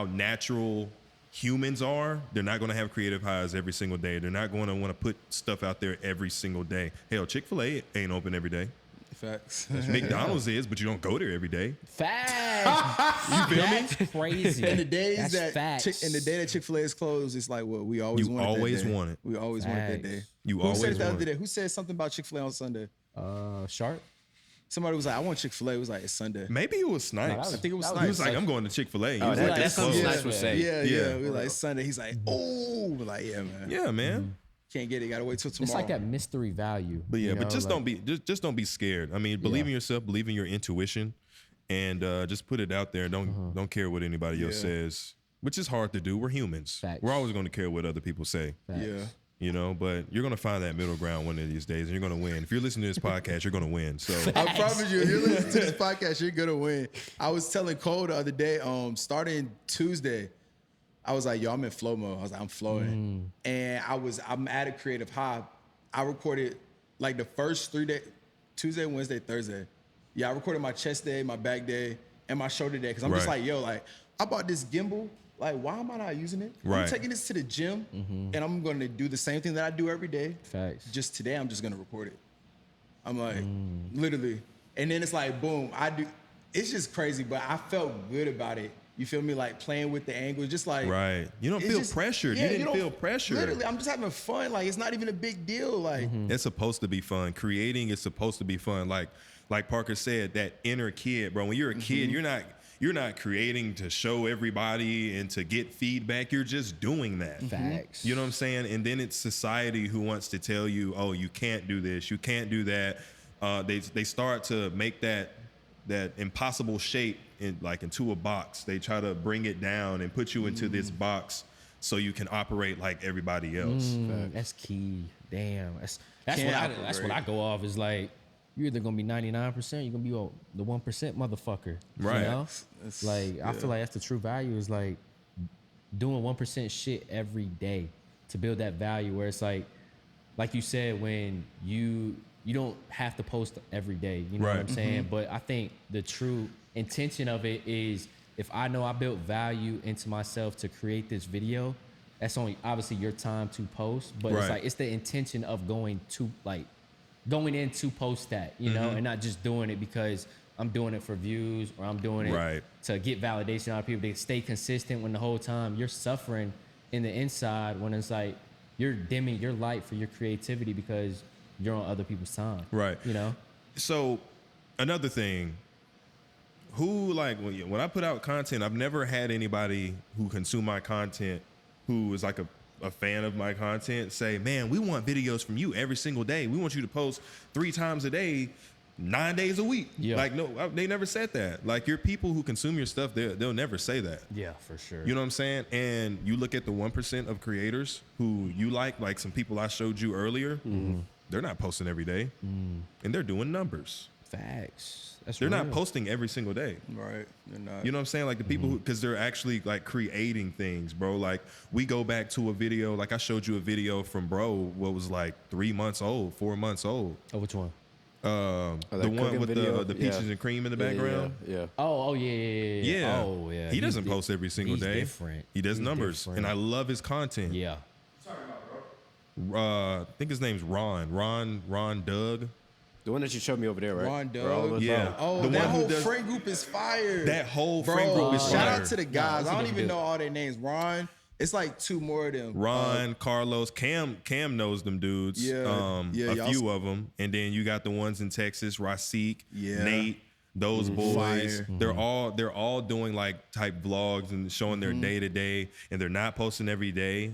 natural humans are, they're not going to have creative highs every single day. They're not going to want to put stuff out there every single day. Hell, Chick-fil-A ain't open every day. Facts. McDonald's is, but you don't go there every day. Facts. You feel me? That's crazy. And the days That's and the day that Chick-fil-A is closed, it's like, well, we always want it. We always want it that day. Who said it the other day? Who said something about Chick-fil-A on Sunday? Sharp. Somebody was like, I want Chick-fil-A. It was like, it's Sunday. Maybe it was Snipes. I think it was Snipes. He was like, I'm going to Chick-fil-A. Oh, that's something Snipes would say. Yeah. We were like, Sunday. He's like, oh. We're like, yeah, man. Yeah, man. Can't get it. Got to wait till tomorrow. It's like that mystery value. But yeah, but just don't be scared. I mean, believe in yourself, believe in your intuition, and just put it out there. Don't care what anybody else says, which is hard to do. We're humans. Facts. We're always going to care what other people say. Facts. Yeah. You know, but you're going to find that middle ground one of these days, and you're going to win. If you're listening to this podcast, you're going to win. So I promise you, if you're listening to this podcast, you're going to win. I was telling Cole the other day, starting Tuesday, I was like, yo, I'm in flow mode. I was like, I'm flowing. And I'm at a creative high. I recorded like the first 3 days, Tuesday, Wednesday, Thursday. Yeah, I recorded my chest day, my back day, and my shoulder day. Cause I'm just like, yo, like I bought this gimbal. Like, why am I not using it? Right. I'm taking this to the gym and I'm going to do the same thing that I do every day. Facts. Just today, I'm just going to record it. I'm like, literally. And then it's like, boom, it's just crazy, but I felt good about it. You feel me? Like playing with the angles, just like. Right. You don't feel pressured. Yeah, you didn't feel pressure. Literally, I'm just having fun. Like, it's not even a big deal. Like, it's supposed to be fun. Creating is supposed to be fun. Like Parker said, that inner kid, bro. When you're a kid, you're not creating to show everybody and to get feedback. You're just doing that. Facts. You know what I'm saying? And then it's society who wants to tell you, oh, you can't do this, you can't do that. They start to make that impossible shape into a box. They try to bring it down and put you into this box so you can operate like everybody else. That's key. Damn. That's what I go off is like, you're either gonna be 99%, you're gonna be the 1% motherfucker. Right. You know? I feel like that's the true value is like doing 1% shit every day to build that value where it's like you said, when you don't have to post every day, you know what I'm saying? But I think the true intention of it is, if I know I built value into myself to create this video, that's only obviously your time to post, but it's the intention of going in to post that, you know, and not just doing it because I'm doing it for views or I'm doing it to get validation out of people. They stay consistent when the whole time you're suffering in the inside, when it's like you're dimming your light for your creativity because you're on other people's time. Right. You know? So another thing, when I put out content, I've never had anybody who consume my content who is like a fan of my content say, man, we want videos from you every single day. We want you to post 3 times a day, 9 days a week. Yeah. Like, no, they never said that. Like, your people who consume your stuff, they'll never say that. Yeah, for sure. You know what I'm saying? And you look at the 1% of creators who you like some people I showed you earlier, they're not posting every day, and they're doing numbers. Facts. That's They're real. not posting every single day. Right. They're not. You know what I'm saying? Like the people who, because they're actually like creating things, bro. Like we go back to a video, like I showed you a video from bro, what was like 3 months old, 4 months old. Oh, which one? The that one cooking with video? the peaches Yeah. and cream in the Yeah, background. Yeah. Oh, yeah. Yeah. Oh, yeah. He doesn't post every single he's day. Different. He does He's numbers, different. and I love his content. Yeah. I think his name's Ron Doug. The one that you showed me over there, right? Ron Doug. For all of us? Yeah. Oh, The that one who whole does- friend group is fire. That whole Bro, friend group is shout fire. out to the guys. Nah, I don't that's a even good know all their names. Ron. It's like 2 more of them. Ron, Carlos, Cam knows them dudes. Yeah. Yeah, a y'all- few of them, and then you got the ones in Texas, Rasik, Yeah. Nate, those boys. Fire. They're all doing like type vlogs and showing their day to day, and they're not posting every day.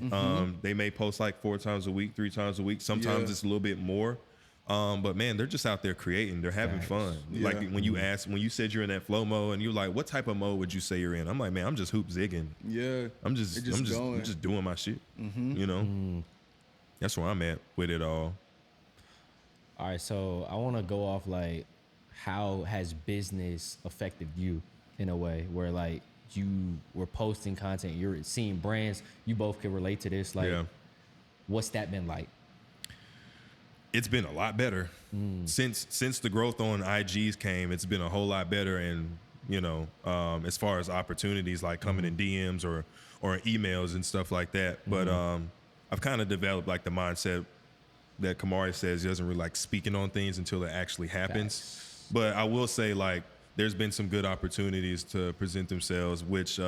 They may post like 4 times a week, 3 times a week. Sometimes Yeah. it's a little bit more. But man, they're just out there creating. They're having fun. Yeah. Like when you said you're in that flow mode, and you're like, what type of mode would you say you're in? I'm like, man, I'm just hoop zigging. Yeah. I'm just going. I'm just doing my shit. You know, that's where I'm at with it all. All right, so I want to go off like, how has business affected you in a way where like you were posting content, you're seeing brands, you both can relate to this. Like, Yeah. what's that been like? It's been a lot better since the growth on IGs came. It's been a whole lot better, and you know, as far as opportunities like coming in DMs or emails and stuff like that. But I've kind of developed like the mindset that Kamari says, he doesn't really like speaking on things until it actually happens. But I will say, like, there's been some good opportunities to present themselves, which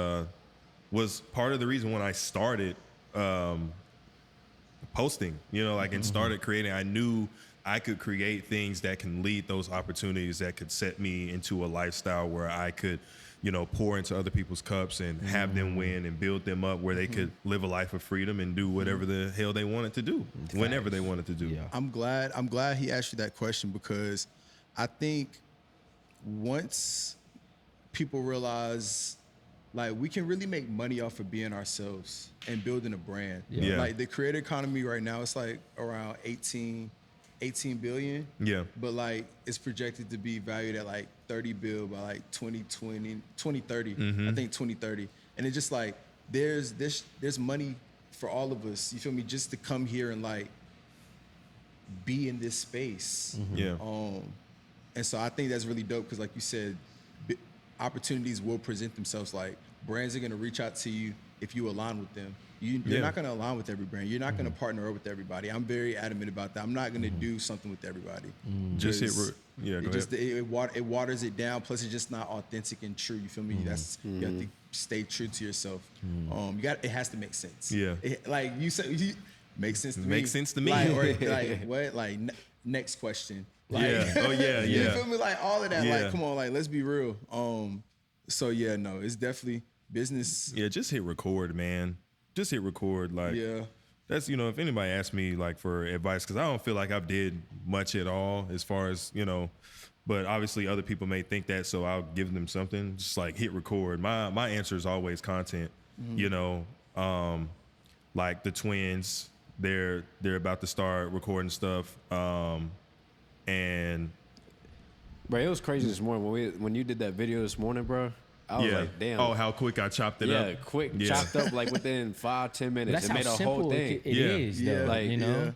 was part of the reason when I started posting, you know, like, and started creating. I knew I could create things that can lead those opportunities that could set me into a lifestyle where I could, you know, pour into other people's cups and have them win and build them up where they could live a life of freedom and do whatever the hell they wanted to do, whenever they wanted to do. Yeah. I'm glad he asked you that question, because I think once people realize like we can really make money off of being ourselves and building a brand. Yeah. Like the creator economy right now, it's like around 18 billion. Yeah. But like it's projected to be valued at like 30 bill by like 2030. I think 2030. And it's just like there's money for all of us. You feel me? Just to come here and like be in this space. Yeah. And so I think that's really dope, because like you said, opportunities will present themselves. Like brands are going to reach out to you if you align with them. You're not going to align with every brand. You're not going to partner up with everybody. I'm very adamant about that. I'm not going to do something with everybody. Just hit, Because yeah, go it just ahead. it waters it down. Plus, it's just not authentic and true. You feel me? That's you have to stay true to yourself. It has to make sense. Yeah. Like you said, makes sense to me. Makes sense to me. Like, or like what? Like next question. Like, Yeah. Oh, yeah, You yeah. feel me? Like all of that. Yeah. Like, come on. Like, let's be real. So yeah, no, it's definitely business. Yeah, just hit record, man. Just hit record. Like, Yeah. that's, you know, if anybody asks me like for advice, because I don't feel like I've did much at all as far as, you know, but obviously other people may think that, so I'll give them something. Just like hit record. My answer is always content. You know, like the twins, they're about to start recording stuff, and Bro, it was crazy this morning when you did that video this morning, bro. I was yeah. like, damn. Oh, how quick I chopped it up. Yeah, quick, Yeah. chopped up like within 5-10 minutes. That's It how made a simple whole thing. it Yeah. is, though. Yeah. Like, you know, Yeah.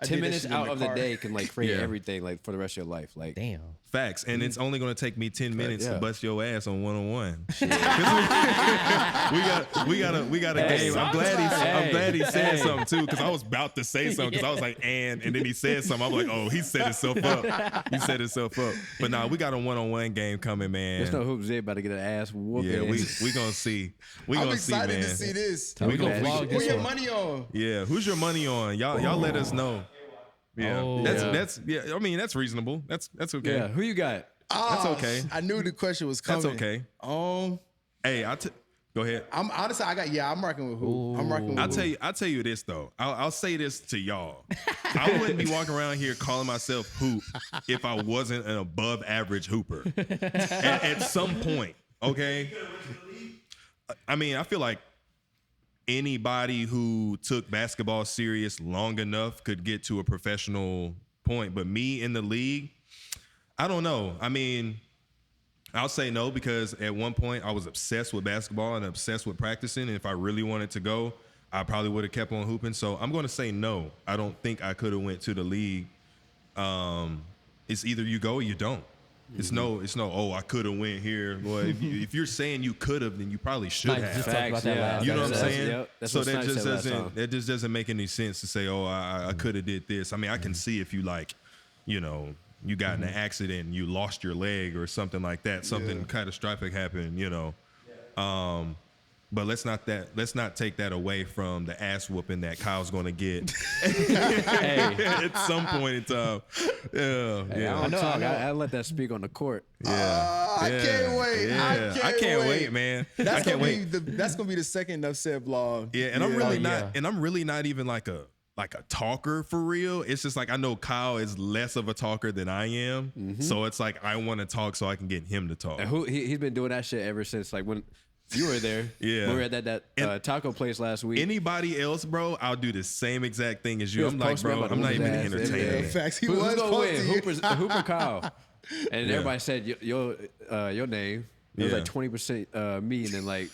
I 10 did that minutes shit in out the of the car. day can like create Yeah. everything like for the rest of your life. Like, damn. Facts, and it's only gonna take me 10 minutes to yeah. bust your ass on 1-on-1. we got a game. I'm glad he said something too, because I was about to say something, because I was like, and then he said something. I'm like, oh, he set himself up. He set himself up. But nah, we got a 1-on-1 game coming, man. there's no HOOPZIG about to get an ass whooping. Yeah, we gonna see. We I'm gonna see, excited man. to see this. We gonna vlog Who this your one. money on? Yeah, who's your money on? Y'all let us know. Yeah, Oh. that's yeah. I mean, that's reasonable. That's okay. Yeah, who you got? That's okay. I knew the question was coming. That's okay. Hey, go ahead. I'm honestly, I'm rocking with who? I'm rocking with who? I'll tell you this though. I'll say this to y'all. I wouldn't be walking around here calling myself hoop if I wasn't an above average hooper. at some point, okay? I mean, I feel like anybody who took basketball serious long enough could get to a professional point, but me in the league, I don't know. I mean, I'll say no because at one point I was obsessed with basketball and obsessed with practicing. And if I really wanted to go, I probably would have kept on hooping. So I'm going to say no. I don't think I could have went to the league. It's either you go or you don't. It's no. Oh, I could have went here. Well, if you're saying you could have, then you probably should Like, have. just talk about that last You know what I'm episode. saying? Yep, that's So what that Snipe just said last time. doesn't make any sense to say, oh, I could have did this. I mean, I can see if you like, you know, you got in an accident and you lost your leg or something like that. Something catastrophic happened, you know. But let's not take that away from the ass whooping that Kyle's going to get at some point in time. Yeah. I talk. I let that speak on the court. I can't wait. Yeah. I can't wait, man. I can't wait. That's gonna be the second Enough Said vlog. Yeah, and I'm really Oh, not, yeah. and I'm really not even like a talker for real. It's just like I know Kyle is less of a talker than I am, so it's like I want to talk so I can get him to talk. And he's been doing that shit ever since like when you were there. Yeah. we were at that taco place last week. Anybody else, bro, I'll do the same exact thing as you. was I'm like, posting bro, about I'm not Hoop's even ass every entertaining day. it. Facts. He Who's was gonna win? posting. Hooper Kyle. And everybody said your name. It was Yeah. like 20% me and then like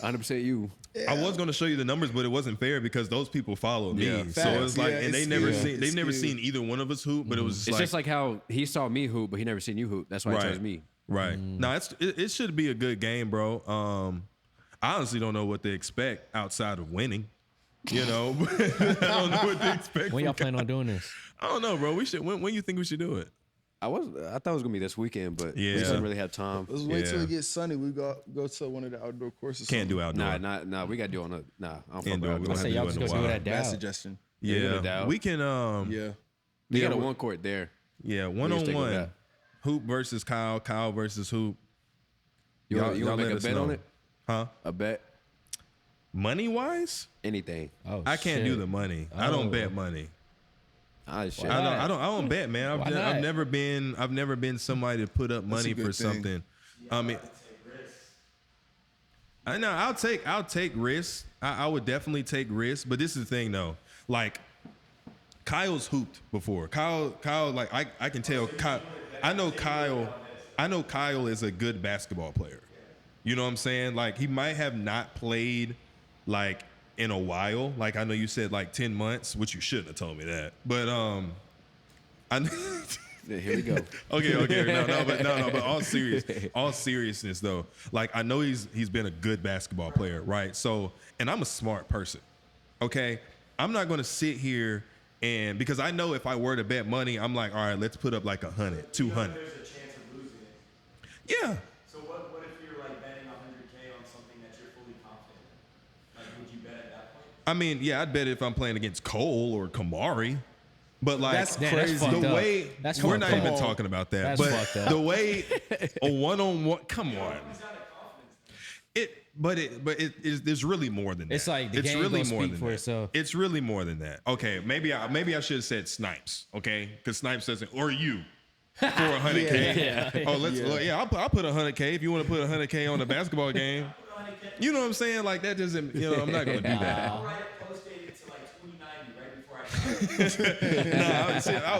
100% you. I was gonna show you the numbers, but it wasn't fair because those people follow me. Yeah. So Facts. it's like, Yeah, and it's they've never skewed. seen either one of us hoop, but it was It's just like how he saw me hoop, but he never seen you hoop. That's why he chose me. Right. No, it should be a good game, bro. I honestly don't know what to expect outside of winning. You know, I don't know what to expect. When y'all from plan on doing this? I don't know, bro. We should. When you think we should do it? I thought it was gonna be this weekend, but we Yeah. just didn't really have time. Let's wait till Yeah. it gets sunny. We go to one of the outdoor courses. Can't do outdoor. Nah, we gotta do on a I don't fuck Indoor, with we outdoor. don't I have say to y'all do just it go in a do it while. at Bad Dow. suggestion. Yeah, Yeah, Dow. we can. Yeah. We got a we- one court there. Yeah, one just on stick with one. that. Hoop versus Kyle. Kyle versus Hoop. You want Y'all to make let a us bet on know. it? Huh? A bet? Money wise, Anything? Oh, I can't do shit. the money. I don't Oh. bet money. Ah, shit. Why not? I don't bet, man. Why I've not? never been somebody to put up money a good for thing. something. I mean, I know I'll take risks. I would definitely take risks, but this is the thing though. Like Kyle's hooped before. Kyle like I can tell Kyle, I know Kyle is a good basketball player. You know what I'm saying? Like he might have not played like in a while. Like I know you said like 10 months, which you shouldn't have told me that. But I Yeah, here we go. Okay. But all seriousness though. Like I know he's been a good basketball player, right? So, and I'm a smart person. Okay? I'm not going to sit here and because I know if I were to bet money, I'm like, all right, let's put up like 100, 200. There's a chance of losing it. Yeah. So what if you're like betting 100K on something that you're fully confident in? Like, would you bet at that point? I mean, yeah, I'd bet if I'm playing against Cole or Kamari. But like That's Damn, that's crazy. fucked the up. way That's we're fucked not up. even talking about that. That's but fucked up. the way a one-on-one, come on. There's really more than that. It's like the it's game really gonna more speak than for that. itself. It's really more than that. Okay, maybe I should have said Snipes. Okay, because Snipes doesn't or you for 100K. Yeah. Oh, I'll put 100K if you want to put 100K on a basketball game. You know what I'm saying? Like that doesn't. I'm not gonna do that. I'll write it post-dated to like 2090 right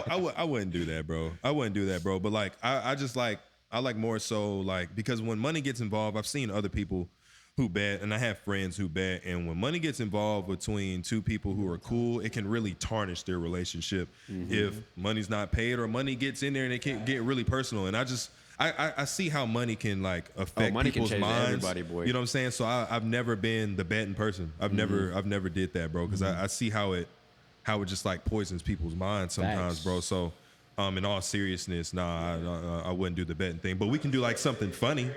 before I I wouldn't do that, bro. I wouldn't do that, bro. But like, I just like, I like more so like, because when money gets involved, I've seen other people who bet, and I have friends who bet, and when money gets involved between two people who are cool, it can really tarnish their relationship if money's not paid or money gets in there and it can get really personal. And I see how money can like affect money can people's change minds. everybody, boy. You know what I'm saying? So I've never been the betting person. I've never did that, bro, because I see how it just like poisons people's minds sometimes, Facts. bro. So, in all seriousness, I wouldn't do the betting thing, but we can do like something funny.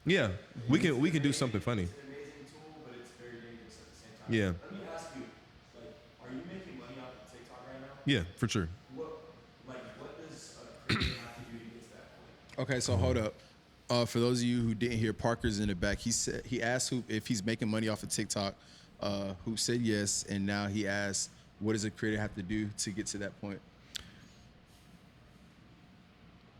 Yeah, we can do something funny. It's an amazing tool, but it's very dangerous at the same time. Yeah, Let me ask you, like, are you making money off of TikTok right now? yeah, for sure. What does a creator have to do to get to that point? Okay, so hold up. For those of you who didn't hear, Parker's in the back. He asked Hoop if he's making money off of TikTok. Hoop said yes, and now he asked, what does a creator have to do to get to that point?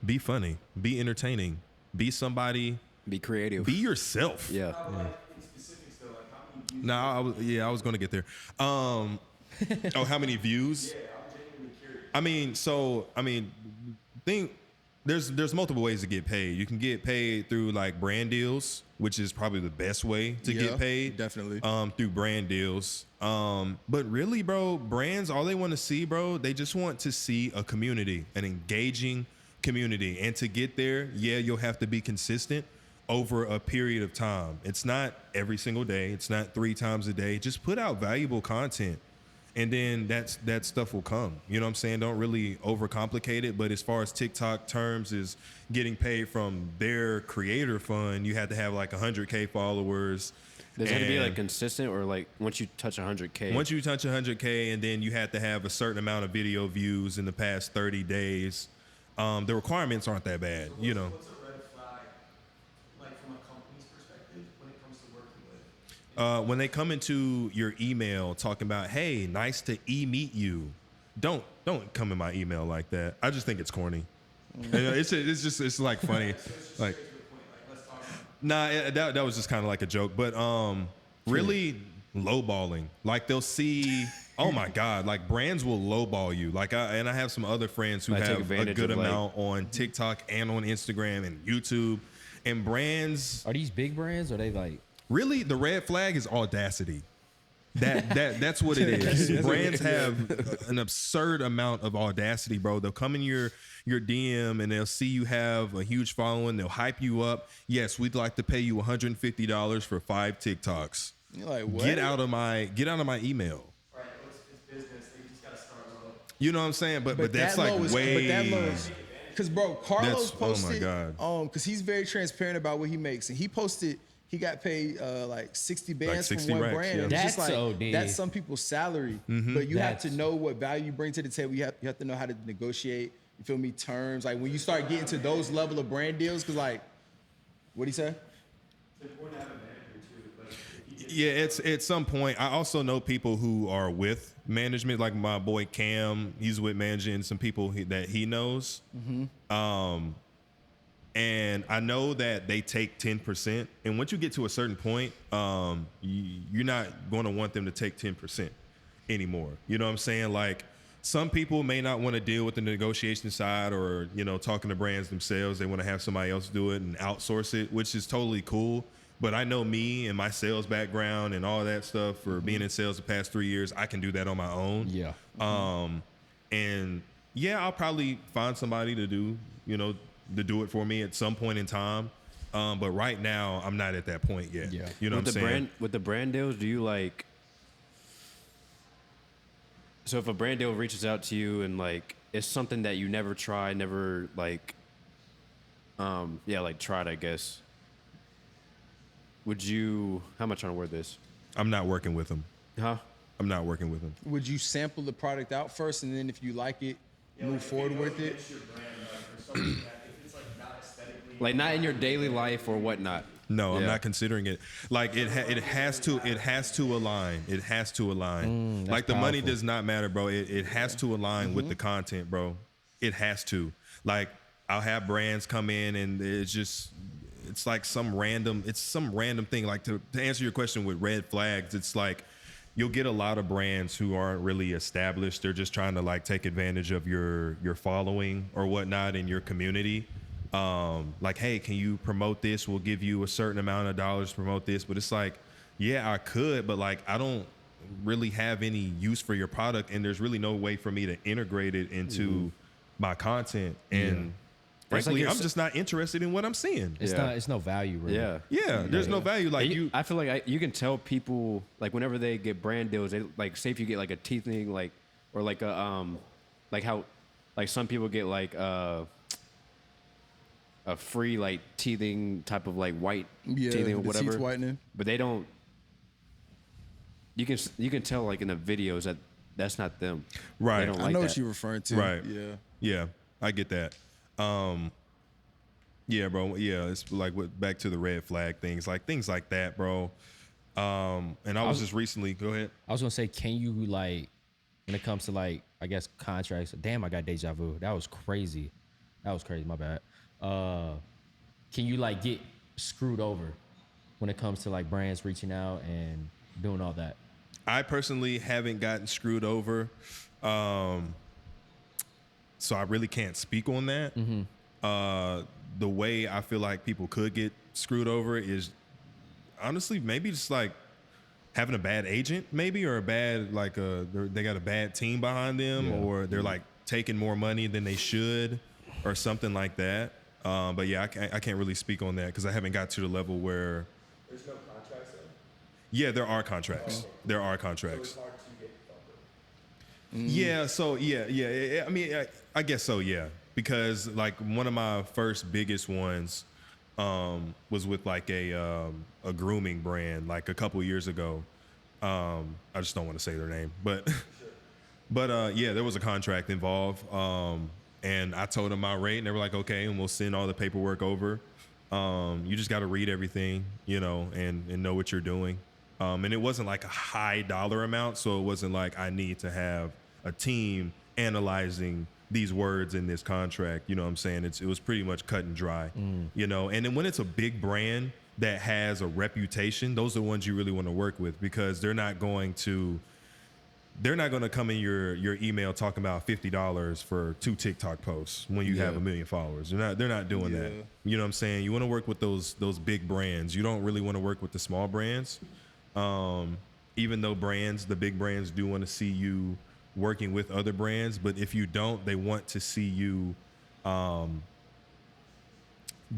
Be funny, be entertaining, be somebody, Be creative. be yourself. Yeah. In specifics though, like how many views? No, I was gonna get there. Oh, how many views? Yeah, I'm genuinely curious. think there's multiple ways to get paid. You can get paid through like brand deals, which is probably the best way to get paid. Definitely. Through brand deals. But really, bro, brands, all they want to see, bro, they just want to see a community, an engaging community. And to get there, yeah, you'll have to be consistent over a period of time. It's not every single day. It's not 3 times a day. Just put out valuable content. And then that stuff will come. You know what I'm saying? Don't really overcomplicate it. But as far as TikTok terms is getting paid from their creator fund, you have to have like 100K followers. Does it have to be like consistent, or like once you touch 100K? Once you touch 100K, and then you have to have a certain amount of video views in the past 30 days. The requirements aren't that bad, you know. What's a red flag, like from a company's perspective, when it comes to working with? When they come into your email talking about, hey, nice to meet you, don't come in my email like that. I just think it's corny. It's like funny. Like, nah, that was just kind of like a joke. But really lowballing. Like they'll see, oh my God, like brands will lowball you. Like I have some other friends who have a good amount on TikTok and on Instagram and YouTube. And brands, Are these big brands? Or are they like? really, the red flag is audacity. That's what it is. Brands have an absurd amount of audacity, bro. They'll come in your DM and they'll see you have a huge following. They'll hype you up. Yes, we'd like to pay you $150 for 5 TikToks. You're like, what? Get out of my email. Right, it's business. They just gotta start low. You know what I'm saying? But that's that like low is, way. But that low is, because bro, Carlos Oh my posted, God. because he's very transparent about what he makes, and he posted. He got paid like 60 bands 60 from one racks, brand. yeah. It's That's just like, OD. that's some people's salary, but you have to That's- know what value you bring to the table. You have to know how to negotiate. You feel me? Terms. Like when you start getting to those level of brand deals, because like, what he say? It's important to have a manager too, but if you get Yeah, it's at some point. I also know people who are with management, like my boy Cam. He's with managing some people that he knows. And I know that they take 10%. And once you get to a certain point, you're not going to want them to take 10% anymore. You know what I'm saying? Like some people may not want to deal with the negotiation side or, you know, talking to brands themselves. They want to have somebody else do it and outsource it, which is totally cool. But I know me and my sales background and all that stuff for being in sales the past 3 years, I can do that on my own. Yeah. And yeah, I'll probably find somebody to do it for me at some point in time. But right now, I'm not at that point yet. Yeah. You know what I'm saying? With the brand deals, do you like? So if a brand deal reaches out to you and like it's something that you never tried, never like, tried, I guess. Would you? How am I trying to word this? I'm not working with them. Huh? I'm not working with them. Would you sample the product out first, and then if you like it, move forward with it? your brand, like, or something that if it's like not aesthetically, Like not in your daily life or whatnot. No, I'm Yeah. not considering it. Like it has to align. It has to align. Like the money powerful. does not matter, bro. It has to align with the content, bro. It has to. Like I'll have brands come in and it's like some random thing. Like to answer your question with red flags, it's like you'll get a lot of brands who aren't really established. They're just trying to like take advantage of your following or whatnot in your community. Like, hey, can you promote this? We'll give you a certain amount of dollars to promote this. But it's like, yeah, I could, but like, I don't really have any use for your product. And there's really no way for me to integrate it into my content. And frankly, like I'm just not interested in what I'm seeing. It's no value really. Yeah. Yeah, there's no value. Like I feel like you can tell people like whenever they get brand deals, they like say if you get like a teething like or like a like how like some people get like a free like teething type of like white teething or the whatever. teeth whitening. But they don't. You can tell like in the videos that that's not them. Right. They don't I like know that. what you're referring to. Right. Yeah. Yeah, I get that. Yeah, bro. Yeah, it's like back to the red flag things like that, bro. And I was just recently. Go ahead. I was gonna say, can you like, when it comes to like, I guess contracts? Damn, I got deja vu. That was crazy. My bad. Can you like get screwed over when it comes to like brands reaching out and doing all that? I personally haven't gotten screwed over. so I really can't speak on that. The way I feel like people could get screwed over is honestly maybe just like having a bad agent, maybe, or a bad they got a bad team behind them, or they're like taking more money than they should, or something like that. But yeah, I can't really speak on that because I haven't got to the level where. There's no contracts though. Yeah, there are contracts. There are contracts. So it's hard to get covered. Yeah. So yeah. I mean, I guess so. Yeah, because like one of my first biggest ones was with like a grooming brand like a couple years ago. I just don't want to say their name, but yeah, there was a contract involved. And I told them my rate, and they were like, okay, and we'll send all the paperwork over. You just got to read everything, you know, and know what you're doing. And it wasn't like a high dollar amount, so it wasn't like I need to have a team analyzing these words in this contract. You know what I'm saying? It was pretty much cut and dry, you know. And then when it's a big brand that has a reputation, those are the ones you really want to work with, because they're not going to come in your email talking about $50 for 2 TikTok posts when you have 1 million followers. They're not doing that. You know what I'm saying? You want to work with those big brands. You don't really want to work with the small brands. Even though the big brands do want to see you working with other brands, but if you don't, they want to see you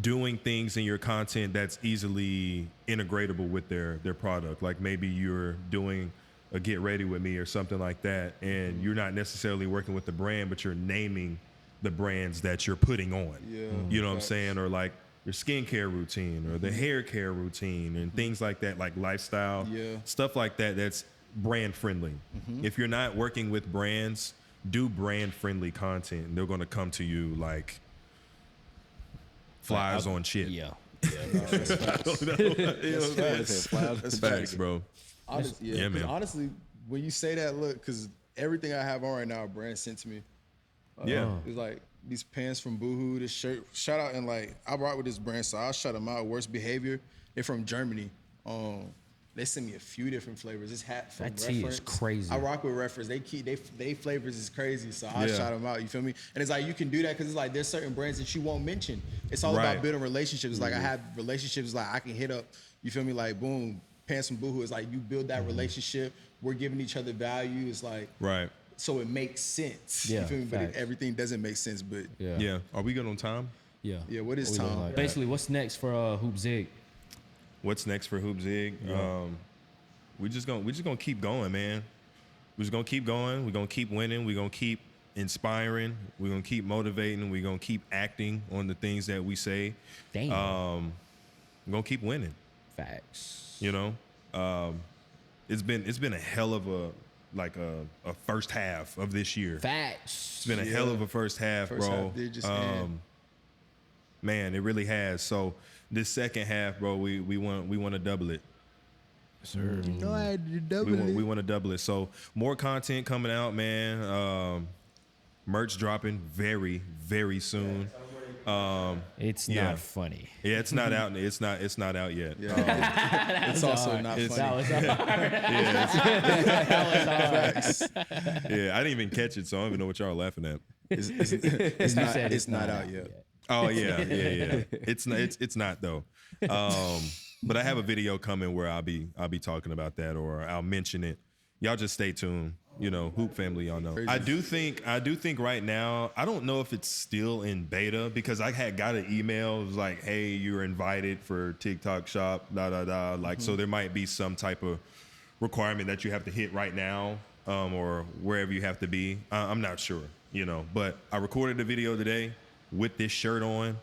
doing things in your content that's easily integratable with their product. Like maybe you're doing a get ready with me or something like that, and you're not necessarily working with the brand, but you're naming the brands that you're putting on. You know what I'm saying? Or like your skincare routine or the hair care routine and things like that, like lifestyle stuff like that. That's brand friendly. If you're not working with brands, do brand friendly content, and they're going to come to you like flies on shit. That's Facts, bro. Honestly, man. Honestly, when you say that, look, because everything I have on right now, a brand sent to me. It's like these pants from Boohoo, this shirt. Shout out, and like I rock with this brand, so I'll shout them out. Worst Behavior. They're from Germany. They sent me a few different flavors. This hat from That tee Reference. is crazy. I rock with Reference. They flavors is crazy, so I'll shout them out. You feel me? And it's like you can do that because it's like there's certain brands that you won't mention. It's all about building relationships. Like I have relationships. Like I can hit up. You feel me? Like boom. Pants from Boohoo is like you build that relationship. We're giving each other value. It's like so it makes sense. Yeah, you feel me? facts. But everything doesn't make sense. But Yeah. Are we good on time? Yeah. what is What we looking time? like? Basically, what's next for HOOPZIG? What's next for HOOPZIG? We're just gonna keep going, man. We're just gonna keep going. We're gonna keep winning. We're gonna keep inspiring. We're gonna keep motivating. We're gonna keep acting on the things that we say. Damn. We're gonna keep winning. Facts. You know, it's been a hell of a first half of this year. Facts. It's been a hell of a first half, First bro. half did just end. Man, it really has. So this second half, bro, we want to double it. No, I had to double We want to double it. So more content coming out, man. Merch dropping very, very soon. It's not funny. Yeah, it's not out. It's not out yet. It's also not That funny. was hard. Yeah, I didn't even catch it, so I don't even know what y'all are laughing at. It's not out yet. Oh yeah. It's not though. But I have a video coming where I'll be talking about that, or I'll mention it. Y'all just stay tuned. You know, Hoop family, y'all know. I do think right now, I don't know if it's still in beta, because I had got an email. It was like, hey, you're invited for TikTok shop, Like, so there might be some type of requirement that you have to hit right now, or wherever you have to be. I'm not sure, you know, but I recorded the video today with this shirt on.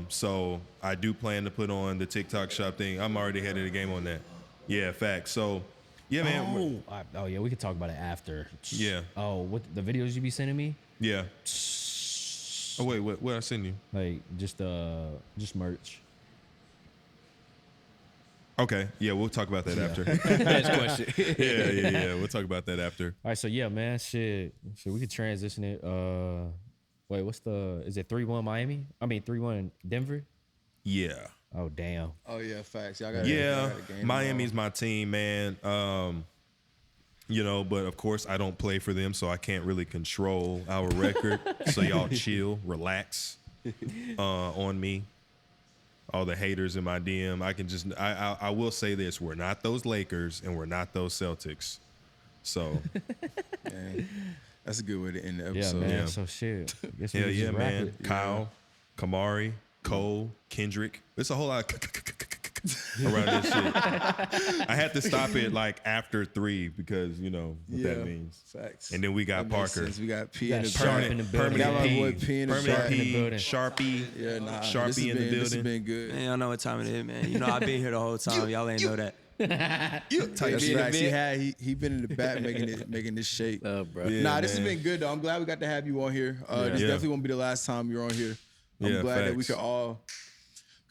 So I do plan to put on the TikTok shop thing. I'm already ahead of the game on that. Yeah, facts. So yeah, man. Oh yeah, we can talk about it after. Yeah. Oh, what the videos you be sending me? Yeah. Oh wait, what I send you? Like just merch. Okay. Yeah, we'll talk about that after. Next question. Yeah. We'll talk about that after. All right, so yeah, man, shit. So we could transition it. Wait, is it 3-1 Miami? I mean 3-1 Denver? Yeah. Oh damn. Oh yeah, facts. Y'all got Yeah. Miami's my team, man. But of course I don't play for them, so I can't really control our record. So y'all chill, relax on me. All the haters in my DM, I will say this: we're not those Lakers and we're not those Celtics. So, Man, that's a good way to end the Yeah, episode. man. Yeah. So shit. Guess we hell can yeah, just wrap man. it. Kyle, Kamari, Cole, Kendrick. It's a whole lot of around this shit. I had to stop it like after 3 because you know what that means. Facts. And then we got That makes Parker. sense. We got P Got in the Sharp back. in the building. Got my P, boy P in the Permanent back. P, building. Sharpie, Yeah, nah. Sharpie in the This has building. been good. Man, y'all know what time it is, man. You know I've been here the whole time. Y'all ain't know that. That's facts. He been in the back making this shake. bro. Yeah, Nah, this has man. been good though. I'm glad we got to have you on here. This Yeah. definitely won't be the last time you're on here. I'm Yeah, glad that we facts. could all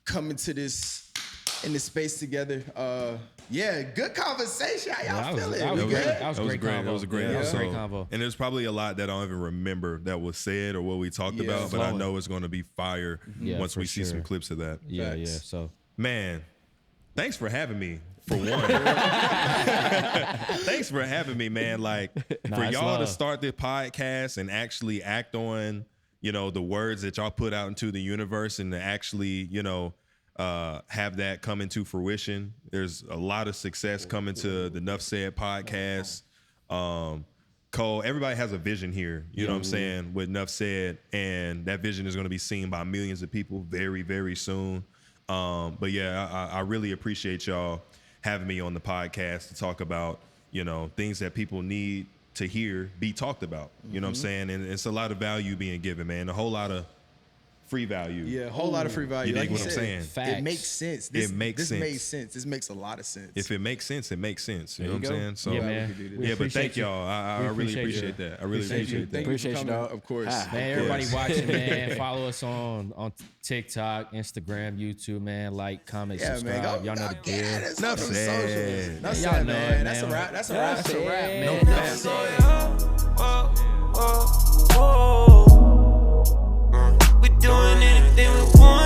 come into this in this space together. Good conversation. How y'all That was feeling? great. We good? That was great convo. That was a great Yeah, that was a episode. great convo. And there's probably a lot that I don't even remember that was said or what we talked Yeah, about, but I flowing. know it's going to be fire Yeah, once for we see some sure. clips of that. Yeah, yeah. Facts. So Man, thanks for having me. For one, thanks for having me, man. Like for it's y'all to love. start the podcast and actually act on, the words that y'all put out into the universe and to actually, have that come into fruition. There's a lot of success coming to the Nuff Said podcast. Cole, everybody has a vision here, you know what I'm saying, with Nuff Said, and that vision is going to be seen by millions of people very, very soon. But yeah, I really appreciate y'all having me on the podcast to talk about, things that people need to hear be talked about. You know what I'm saying? And it's a lot of value being given, man. A whole lot of free value. Yeah, a whole lot of free value. You dig Like what I'm said, saying? Facts. It makes sense. It makes this sense. made sense. This makes a lot of sense. If it makes sense, it makes sense. You know There what you I'm saying? go. So yeah, glad we man. could do this. We yeah, but thank appreciate you. y'all. I We really appreciate appreciate you. that. I really appreciate that. Thank Appreciate you you, for coming, dog. of course. Man, everybody watching, man, follow us on TikTok, Instagram, YouTube, man. Like, comment, Yeah, subscribe. man. Y'all know the deal. That's Enough on them said. socials. Enough Y'all said, know man. it, That's a man. wrap. That's a wrap. That's a wrap, man. No We doing anything we want.